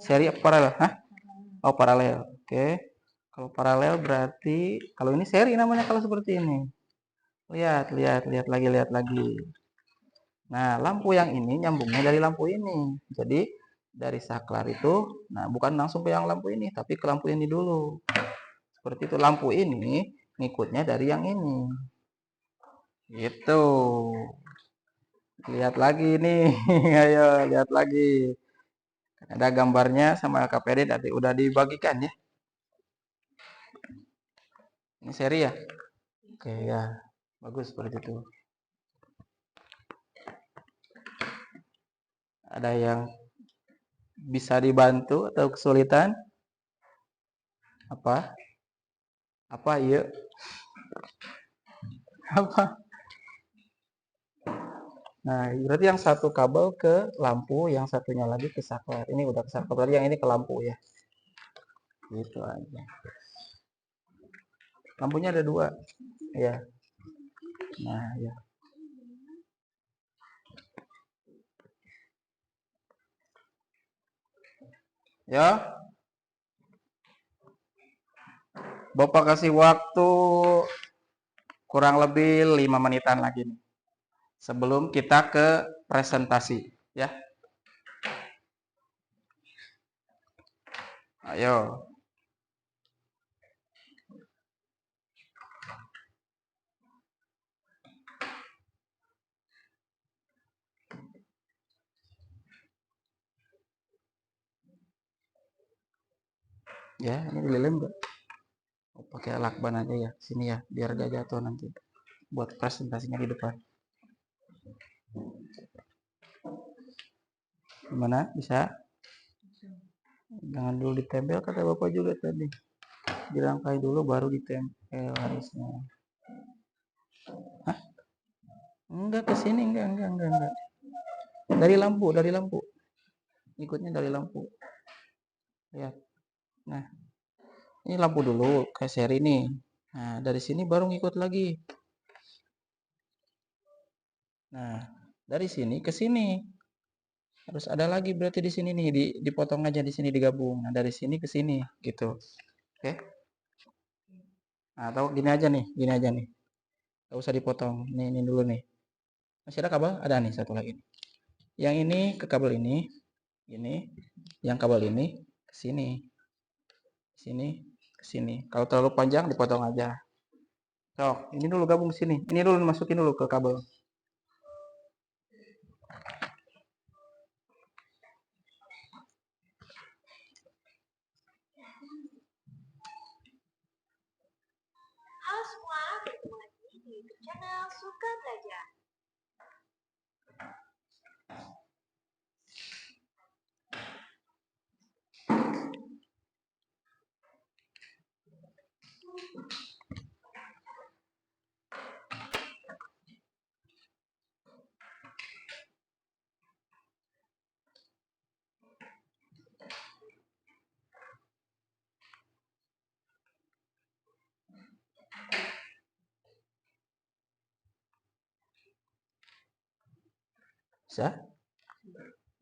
Seri apa paralel? Hah? Oh, paralel. Oke. Kalau paralel berarti kalau ini seri namanya kalau seperti ini. Lihat lagi. Nah, lampu yang ini nyambungnya dari lampu ini. Jadi dari saklar itu, nah bukan langsung ke yang lampu ini, tapi ke lampu ini dulu. Seperti itu, lampu ini ngikutnya dari yang ini. Gitu. Lihat lagi nih, ayo lihat lagi. Ada gambarnya sama LKPD tadi udah dibagikan ya. Ini seri ya? Oke ya, bagus seperti itu. Ada yang bisa dibantu atau kesulitan? Apa? Apa iya? Apa? Nah, berarti yang satu kabel ke lampu, yang satunya lagi ke saklar. Ini udah ke saklar, berarti yang ini ke lampu ya. Gitu aja. Lampunya ada 2. Ya. Nah, ya. Ya. Bapak kasih waktu kurang lebih 5 menitan lagi nih. Sebelum kita ke presentasi, ya. Ayo. Ya, ini dilem enggak? Oh, pakai lakban aja ya. Sini ya, biar gak jatuh nanti. Buat presentasinya di depan. Gimana? Bisa? Jangan dulu ditempel kata Bapak juga tadi. Dirangkai dulu baru ditempel harusnya. Hah? Enggak ke sini, enggak. Dari lampu. Ikutnya dari lampu. Lihat. Nah, ini lampu dulu ke seri nih. Nah, dari sini baru ngikut lagi. Nah, dari sini ke sini. Harus ada lagi berarti di sini nih, dipotong aja di sini digabung. Nah, dari sini ke sini gitu. Oke. Nah, atau gini aja nih, gini aja nih. Enggak usah dipotong. Ini dulu nih. Masih ada kabel? Ada nih satu lagi. Yang ini ke kabel ini. Yang kabel ini ke sini. Sini ke sini. Kalau terlalu panjang dipotong aja. So, ini dulu gabung sini. Ini dulu masukin dulu ke kabel. Halo semua, bertemu lagi di YouTube channel Suka Belajar. Bisa?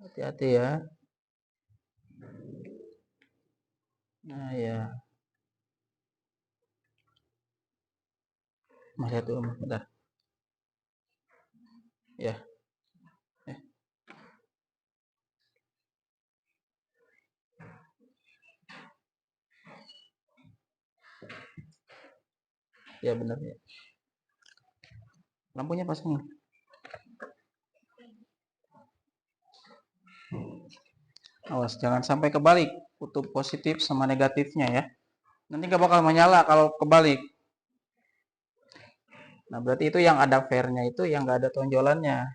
Hati-hati ya. Nah, ya. Masih tuh, bentar. Ya. Ya benar ya. Lampunya pasang. Awas jangan sampai kebalik kutub positif sama negatifnya ya. Nanti nggak bakal menyala kalau kebalik. Nah berarti itu yang ada fairnya itu yang nggak ada tonjolannya.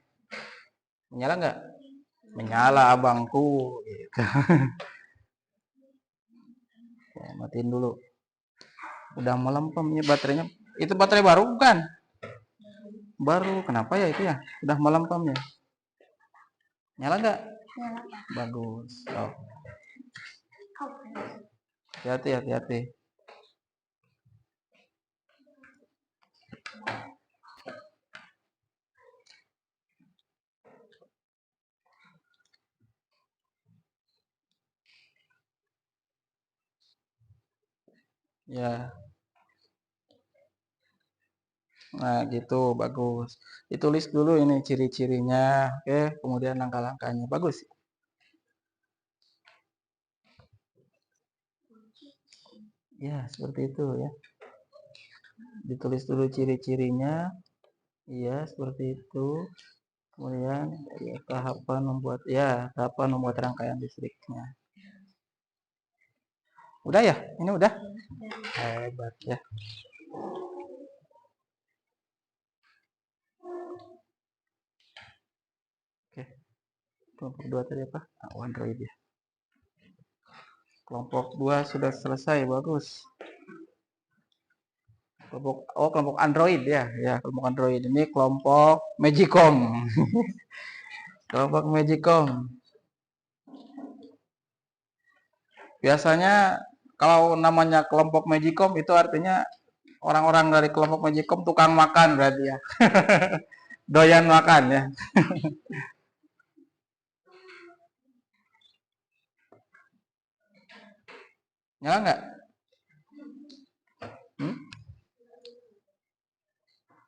Menyala nggak? Menyala abangku. Gitu. Ya, matiin dulu. Udah melempem ya baterainya. Itu baterai baru bukan? Baru. Kenapa ya itu ya? Udah melempem ya. Nyala nggak? Bagus. Oh. Hati-hati, hati-hati. Ya. Nah, gitu bagus. Ditulis dulu ini ciri-cirinya, oke, kemudian langkah-langkahnya. Bagus. Ya, seperti itu ya. Ditulis dulu ciri-cirinya. Iya, seperti itu. Kemudian ya, tahapan membuat rangkaian listriknya. Udah ya? Ini udah? Hebat ya. Oke. Kelompok 2 tadi apa? Android ya. Kelompok 2 sudah selesai, bagus. Kelompok Android ya. Ya, kelompok Android. Ini kelompok Magicom. Kelompok Magicom. Biasanya kalau namanya kelompok Magicom itu artinya orang-orang dari kelompok Magicom tukang makan berarti ya. Doyan makan ya. Nyala nggak?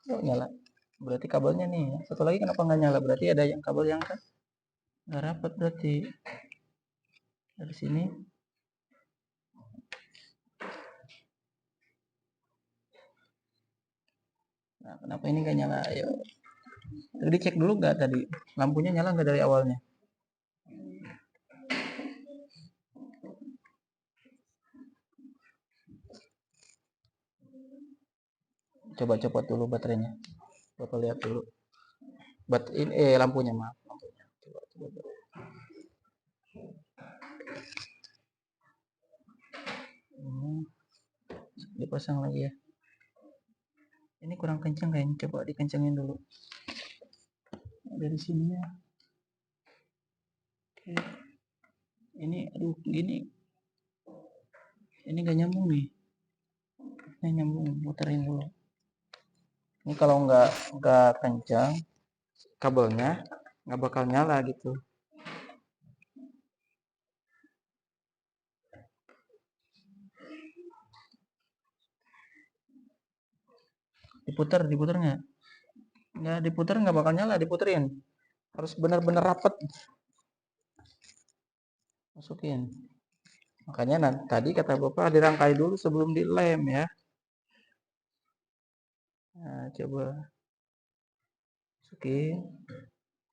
Oh, nyala. Berarti kabelnya nih. Satu lagi kenapa nggak nyala? Berarti ada yang kabel yang kan nggak rapat berarti. Dari sini. Nah, kenapa ini nggak nyala? Ayo. Tadi dicek dulu nggak tadi? Lampunya nyala nggak dari awalnya? Coba copot dulu baterainya. Bapak lihat dulu. Lampunya maaf. Lampunya. Coba. Dipasang lagi ya. Ini kurang kencang kayaknya. Coba dikencangin dulu. Dari sini ya. Oke. Ini aduh gini. Ini gak nyambung nih. Ini nyambung, muterin dulu. Ini kalau nggak kencang kabelnya nggak bakal nyala gitu. Diputer nggak? Nggak diputer nggak bakal nyala, diputerin. Harus benar-benar rapet. Masukin. Makanya tadi kata Bapak dirangkai dulu sebelum dilem ya. Nah, coba masukin,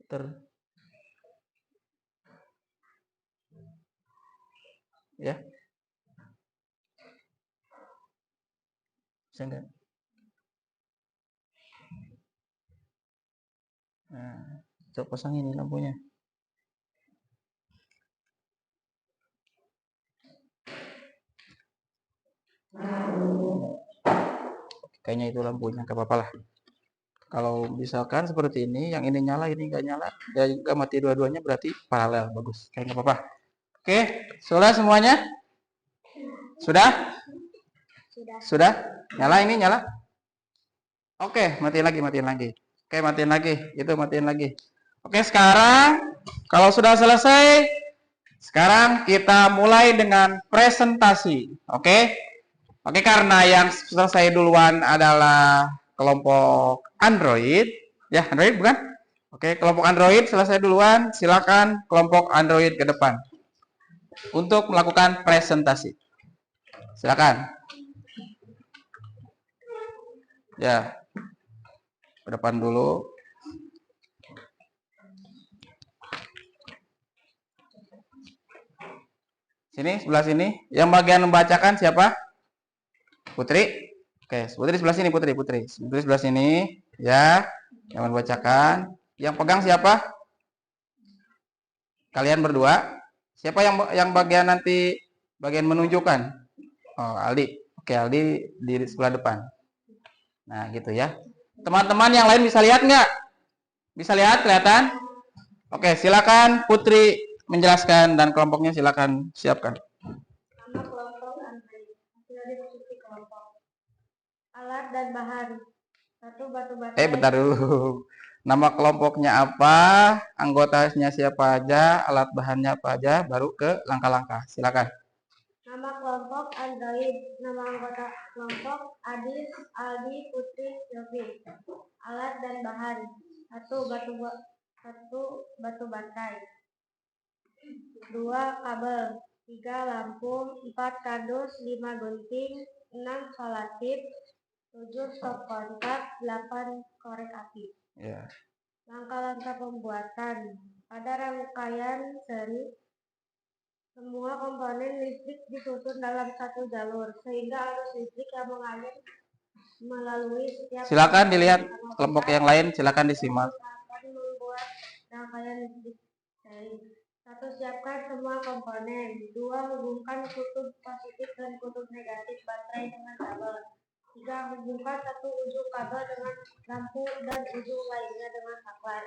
puter. Ya. Bisa nggak? Nah, coba pasang ini lampunya. Kayaknya itu lampunya, nggak apa-apa lah. Kalau misalkan seperti ini, yang ini nyala, ini nggak nyala, dan nggak mati dua-duanya berarti paralel, bagus. Kayak nggak apa-apa. Oke, sudah semuanya? Sudah? Sudah? Nyala ini nyala? Oke, matiin lagi, matiin lagi. Oke, matiin lagi. Itu matiin lagi. Oke, sekarang kalau sudah selesai, sekarang kita mulai dengan presentasi. Oke? Oke, karena yang selesai duluan adalah kelompok Android. Ya, Android bukan? Oke, kelompok Android selesai duluan. Silakan kelompok Android ke depan untuk melakukan presentasi. Silakan. Ya, ke depan dulu. Sini, sebelah sini. Yang bagian membacakan siapa? Putri. Oke, Putri sebelah sini, Putri. Putri sebelah sini. Ya, yang membacakan. Yang pegang siapa? Kalian berdua. Siapa yang bagian nanti bagian menunjukkan? Oh, Aldi. Oke, Aldi di sebelah depan. Nah, gitu ya. Teman-teman yang lain bisa lihat nggak? Bisa lihat, kelihatan? Oke, silakan Putri menjelaskan dan kelompoknya silakan siapkan. Nama kelompok Android. Hasil diskusi kelompok. Alat dan bahan. Satu batu baterai. Bentar dulu. Nama kelompoknya apa? Anggotanya siapa aja? Alat bahannya apa aja? Baru ke langkah-langkah. Silakan. Nama kelompok Android. Nama anggota kelompok Adis, Aldi, Putri, Yofi. Alat dan bahan. Satu batu baterai. 2 kabel. 3 lampu. 4 kardus. 5 gunting. 6 solatip. 7 stop kontak. 8 korek api. Ya. Langkah-langkah pembuatan. Pada rangkaian seri, semua komponen listrik disusun dalam satu jalur, sehingga arus listrik yang mengalir melalui setiap. Silakan dilihat kelompok yang lain, silakan disimak. Akan membuat rangkaian listrik seri. 1. Siapkan semua komponen. 2. Hubungkan kutub positif dan kutub negatif baterai dengan kabel. 3. Hubungkan satu ujung kabel dengan lampu dan ujung lainnya dengan saklar.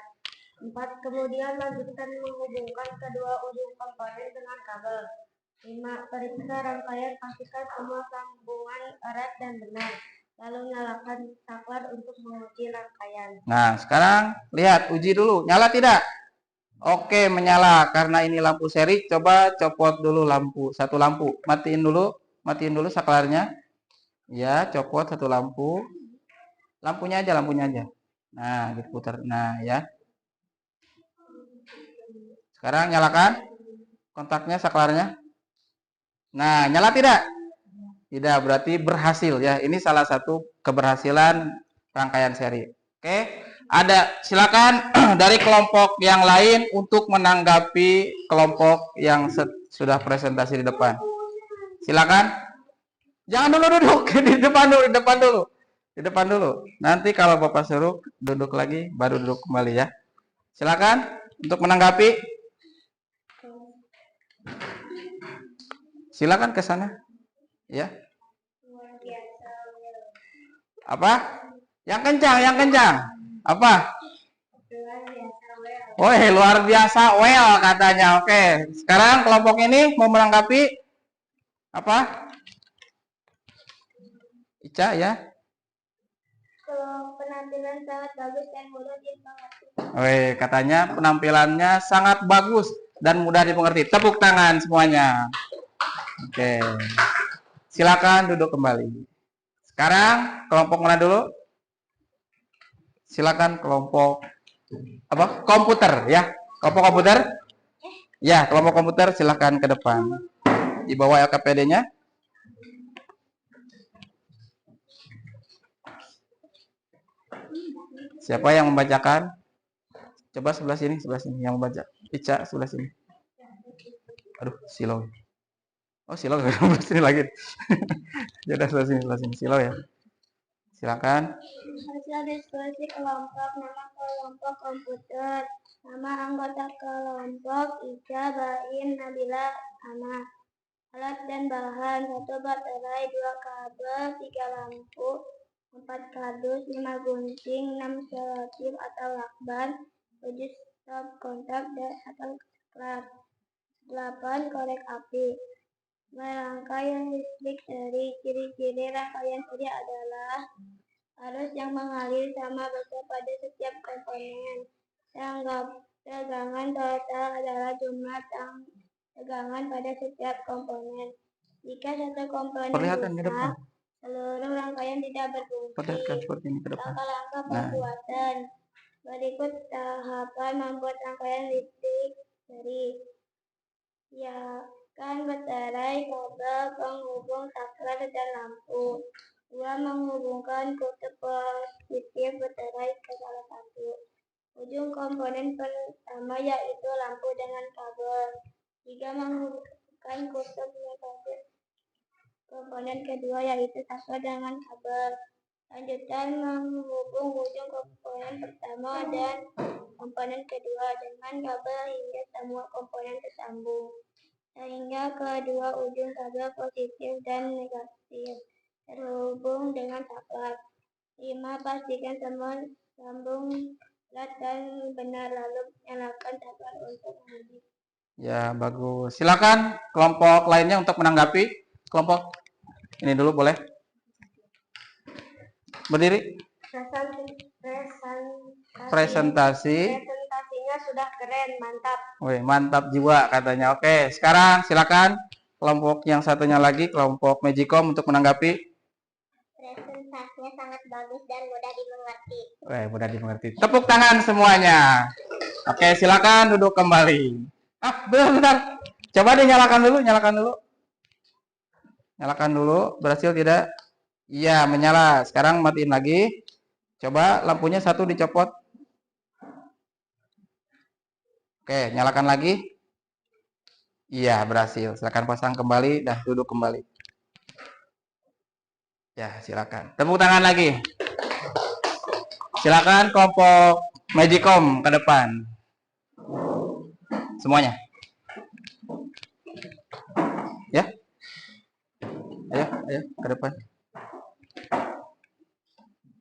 4. Kemudian lanjutkan menghubungkan kedua ujung komponen dengan kabel. 5. Periksa rangkaian, pastikan semua sambungan erat dan benar. Lalu nyalakan saklar untuk menguji rangkaian. Nah, sekarang lihat, uji dulu. Nyala tidak? Oke, menyala. Karena ini lampu seri, coba copot dulu satu lampu. Matiin dulu saklarnya. Ya, copot satu lampu. Lampunya aja. Nah, diputar. Nah, ya. Sekarang nyalakan kontaknya, saklarnya. Nah, nyala tidak? Tidak, berarti berhasil ya. Ini salah satu keberhasilan rangkaian seri. Oke, silakan dari kelompok yang lain untuk menanggapi kelompok yang sudah presentasi di depan. Silakan. Jangan dulu duduk di depan dulu. Nanti kalau Bapak suruh duduk lagi, baru duduk kembali ya. Silakan untuk menanggapi. Silakan ke sana. Ya. Apa? Yang kencang. Apa? Woi, luar biasa, well katanya. Oke, sekarang kelompok ini mau menanggapi apa? Ica ya. Kalau penampilan sangat bagus dan mudah dimengerti. Woi, katanya penampilannya sangat bagus dan mudah dimengerti. Tepuk tangan semuanya. Oke. Silakan duduk kembali. Sekarang kelompok mana dulu? Silakan kelompok apa? Komputer ya. Kelompok komputer? Ya, kelompok komputer silakan ke depan. Dibawa LKPD-nya. Siapa yang membacakan? Coba sebelah sini yang membaca. Ica sebelah sini. Aduh, Silo. Oh, Silo nggak sebelah sini lagi. Jadi sebelah sini Silo ya. Silakan. Hasil diskusi kelompok, nama kelompok komputer, nama anggota kelompok Ica, Bain, Nabila, Ana. Alat dan bahan: 1 baterai, 2 kabel, 3 lampu, 4 kardus, 5 gunting, 6 selotip atau lakban, 7 stop kontak dan atau saklar, 8 korek api. Rangkaian listrik seri. Ciri-ciri rangkaian seri adalah arus yang mengalir sama besar pada setiap komponen. Tegangan total adalah jumlah tegangan pada setiap komponen. Jika satu komponen Perlihatkan ke depan. rusak, seluruh rangkaian tidak berfungsi. Perlihatkan seperti ini ke depan. Langkah-langkah Nah. pembuatan. Berikut tahapan membuat rangkaian listrik seri. Siapkan baterai, kabel, penghubung, saklar, dan lampu. 2. Menghubungkan kutub positif baterai ke salah satu ujung komponen pertama yaitu lampu dengan kabel. 3. Menghubungkan kutub negatif komponen kedua yaitu saklar dengan kabel. Lanjutkan menghubung ujung komponen pertama dan komponen kedua dengan kabel hingga semua komponen tersambung, sehingga kedua ujung kabel positif dan negatif terhubung dengan saklar. 5. Pastikan semua sambung flat dan benar, lalu nyalakan saklar untuk menguji. Ya, bagus. Silakan kelompok lainnya untuk menanggapi. Kelompok ini dulu boleh. Berdiri. Presentasinya sudah keren, mantap. Wih, mantap jiwa katanya. Oke, sekarang silakan kelompok yang satunya lagi, kelompok Magicom untuk menanggapi. Presentasinya sangat bagus dan mudah dimengerti. Wih, mudah dimengerti. Tepuk tangan semuanya. Oke, silakan duduk kembali. Bentar. Coba dinyalakan dulu, Nyalakan dulu, berhasil tidak? Iya, menyala. Sekarang matiin lagi. Coba lampunya satu dicopot. Oke, nyalakan lagi. Iya, berhasil. Silakan pasang kembali, dah duduk kembali. Ya, silakan. Tepuk tangan lagi. Silakan kelompok Magicom ke depan. Semuanya. Ya. Ayo ke depan.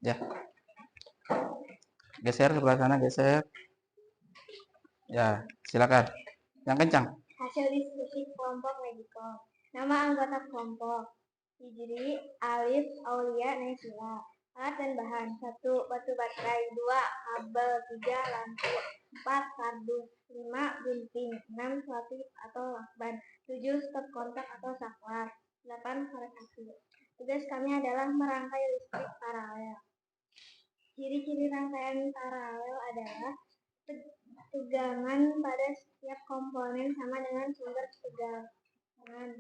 Ya. Geser sebelah sana, geser. Ya, silakan. Yang kencang. Hasil diskusi kelompok Magicom. Nama anggota kelompok: Hijri, Alif, Aulia, Naisila. Alat dan bahan: 1 batu baterai, 2 kabel, 3 lampu, 4 kardus, 5 gunting, 6 selotip atau lakban, 7 stop kontak atau saklar, 8 korek api. Tugas kami adalah merangkai listrik paralel. Ciri-ciri rangkaian paralel adalah tegangan pada setiap komponen sama dengan sumber tegangan.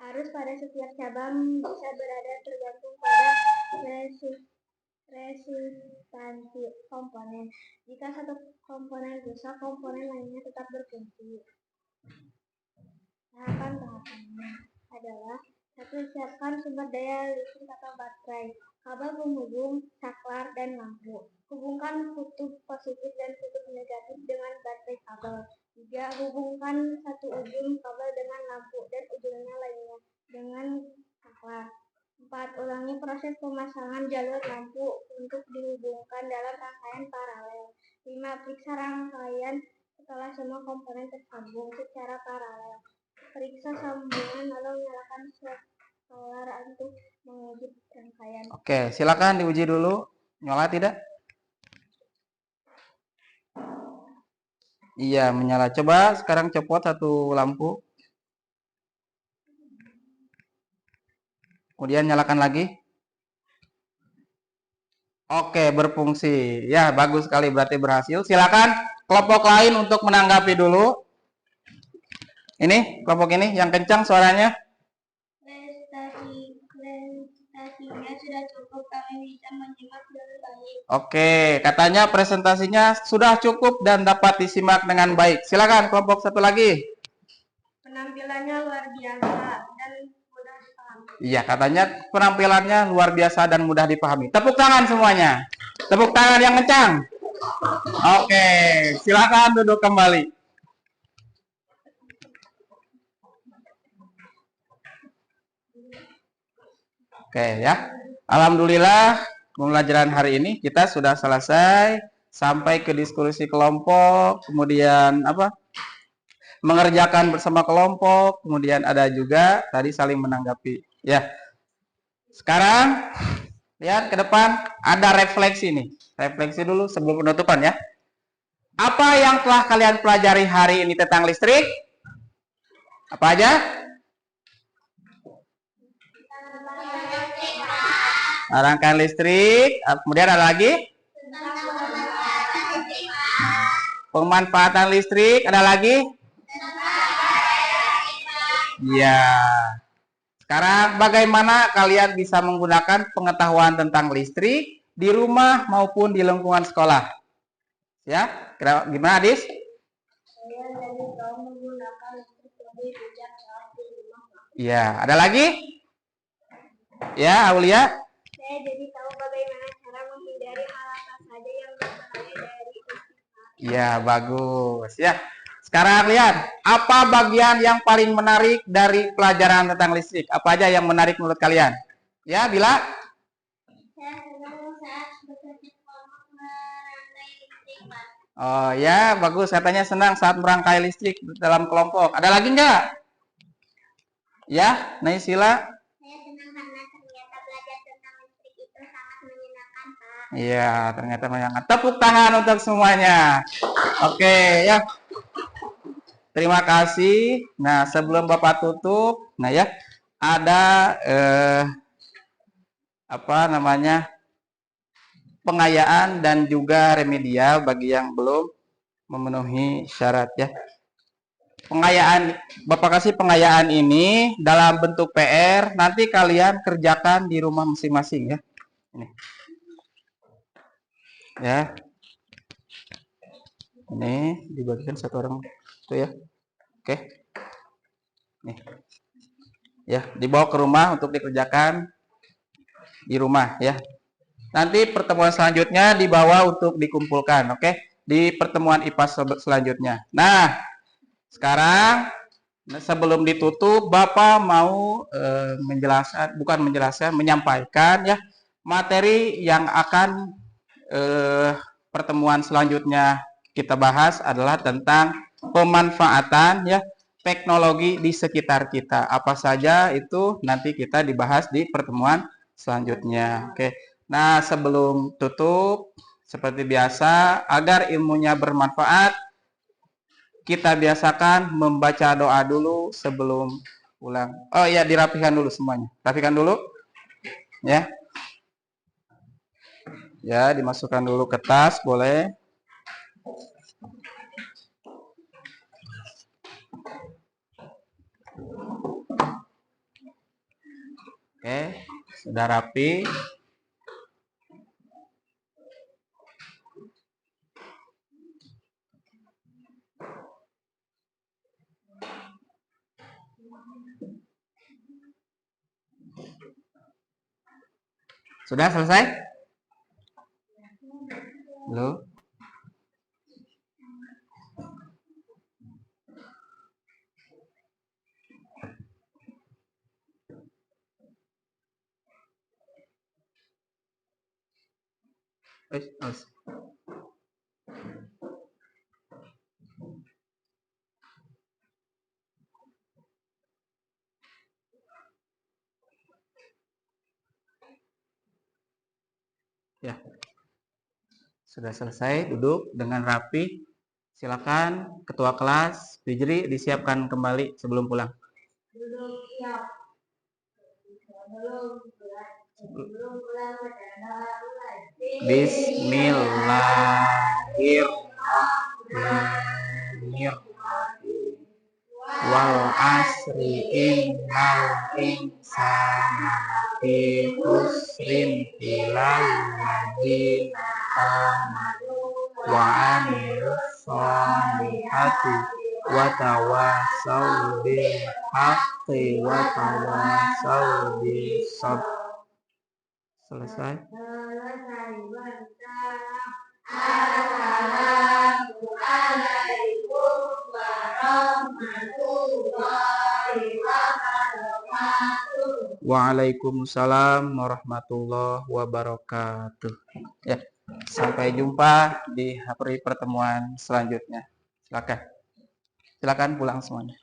Arus pada setiap cabang bisa berada tergantung pada resistansi komponen. Jika satu komponen rusak, komponen lainnya tetap berfungsi. Tahapan-tahapannya adalah: 1. Siapkan sumber daya listrik atau baterai, kabel penghubung, saklar, dan lampu. Hubungkan kutub positif dan kutub negatif dengan baterai kabel. 3. Hubungkan satu ujung kabel dengan lampu dan ujungnya lainnya dengan saklar. 4. Ulangi proses pemasangan jalur lampu untuk dihubungkan dalam rangkaian paralel. 5. Periksa rangkaian setelah semua komponen tersambung secara paralel. Periksa sambungan lalu nyalakan solar untuk menguji rangkaian. Oke, silakan diuji dulu. Nyala tidak? Iya, menyala. Coba sekarang copot satu lampu. Kemudian nyalakan lagi. Oke, berfungsi. Ya, bagus sekali, berarti berhasil. Silakan kelompok lain untuk menanggapi dulu. Ini, kelompok ini yang kencang suaranya. Presentasinya sudah cukup, kami bisa menyimak dengan baik. Oke, katanya presentasinya sudah cukup dan dapat disimak dengan baik. Silakan kelompok satu lagi. Penampilannya luar biasa dan mudah dipahami. Iya, katanya penampilannya luar biasa dan mudah dipahami. Tepuk tangan semuanya. Tepuk tangan yang kencang. Oke, silakan duduk kembali. Oke ya. Alhamdulillah pembelajaran hari ini kita sudah selesai sampai ke diskusi kelompok, kemudian apa? Mengerjakan bersama kelompok, kemudian ada juga tadi saling menanggapi. Ya. Sekarang lihat ke depan ada refleksi nih. Refleksi dulu sebelum penutupan ya. Apa yang telah kalian pelajari hari ini tentang listrik? Apa aja? Rangkaian listrik. Kemudian ada lagi? Pemanfaatan listrik. Ada lagi? Ya. Sekarang bagaimana kalian bisa menggunakan pengetahuan tentang listrik di rumah maupun di lingkungan sekolah? Ya, gimana Adis? Saya jadi tahu menggunakan listrik lebih bijak saat di rumah. Ya, ada lagi? Ya, Aulia? Saya jadi tahu bagaimana cara menghindari hal apa saja yang berbahaya dari listrik. Ya, bagus. Ya. Sekarang lihat, apa bagian yang paling menarik dari pelajaran tentang listrik? Apa aja yang menarik menurut kalian? Ya, Bila? Saya senang saat bekerja kelompok merangkai listrik, Pak. Oh ya, bagus. Katanya senang saat merangkai listrik dalam kelompok. Ada lagi nggak? Ya, Naisila? Saya senang karena ternyata belajar tentang listrik itu sangat menyenangkan, Pak. Iya, ternyata menyenangkan. Tepuk tangan untuk semuanya. Oke, ya. Terima kasih. Nah, sebelum Bapak tutup, nah ya, ada apa namanya? Pengayaan dan juga remedial bagi yang belum memenuhi syarat ya. Pengayaan, Bapak kasih pengayaan ini dalam bentuk PR, nanti kalian kerjakan di rumah masing-masing ya. Ini. Ya. Ini dibagikan satu orang itu ya. Oke. Nih. Ya, dibawa ke rumah untuk dikerjakan di rumah ya. Nanti pertemuan selanjutnya dibawa untuk dikumpulkan, oke? Di pertemuan IPA selanjutnya. Nah, sekarang sebelum ditutup, Bapak mau menyampaikan ya materi yang akan pertemuan selanjutnya kita bahas adalah tentang pemanfaatan ya teknologi di sekitar kita. Apa saja itu nanti kita dibahas di pertemuan selanjutnya. Oke. Nah, sebelum tutup seperti biasa agar ilmunya bermanfaat, kita biasakan membaca doa dulu sebelum pulang. Oh iya, dirapikan dulu semuanya. Rapikan dulu. Ya. Ya, dimasukkan dulu ke tas, boleh. Oke, sudah rapi. Sudah selesai? Belum? Sudah selesai, duduk dengan rapi. Silakan ketua kelas, Fijri, disiapkan kembali sebelum pulang. Duduk siap. Sebelum pulang Bismillahirrahmanirrahim. Wal asri innal insana lafi khusrin illal ladzina amanu wa amilus sholihati wa tawassaw bil haqqi wa tawassaw bis sabr. Selesai. Assalamualaikum warahmatullahi wabarakatuh. Waalaikumsalam warahmatullahi wabarakatuh. Ya, sampai jumpa di hari pertemuan selanjutnya. Silakan pulang semuanya.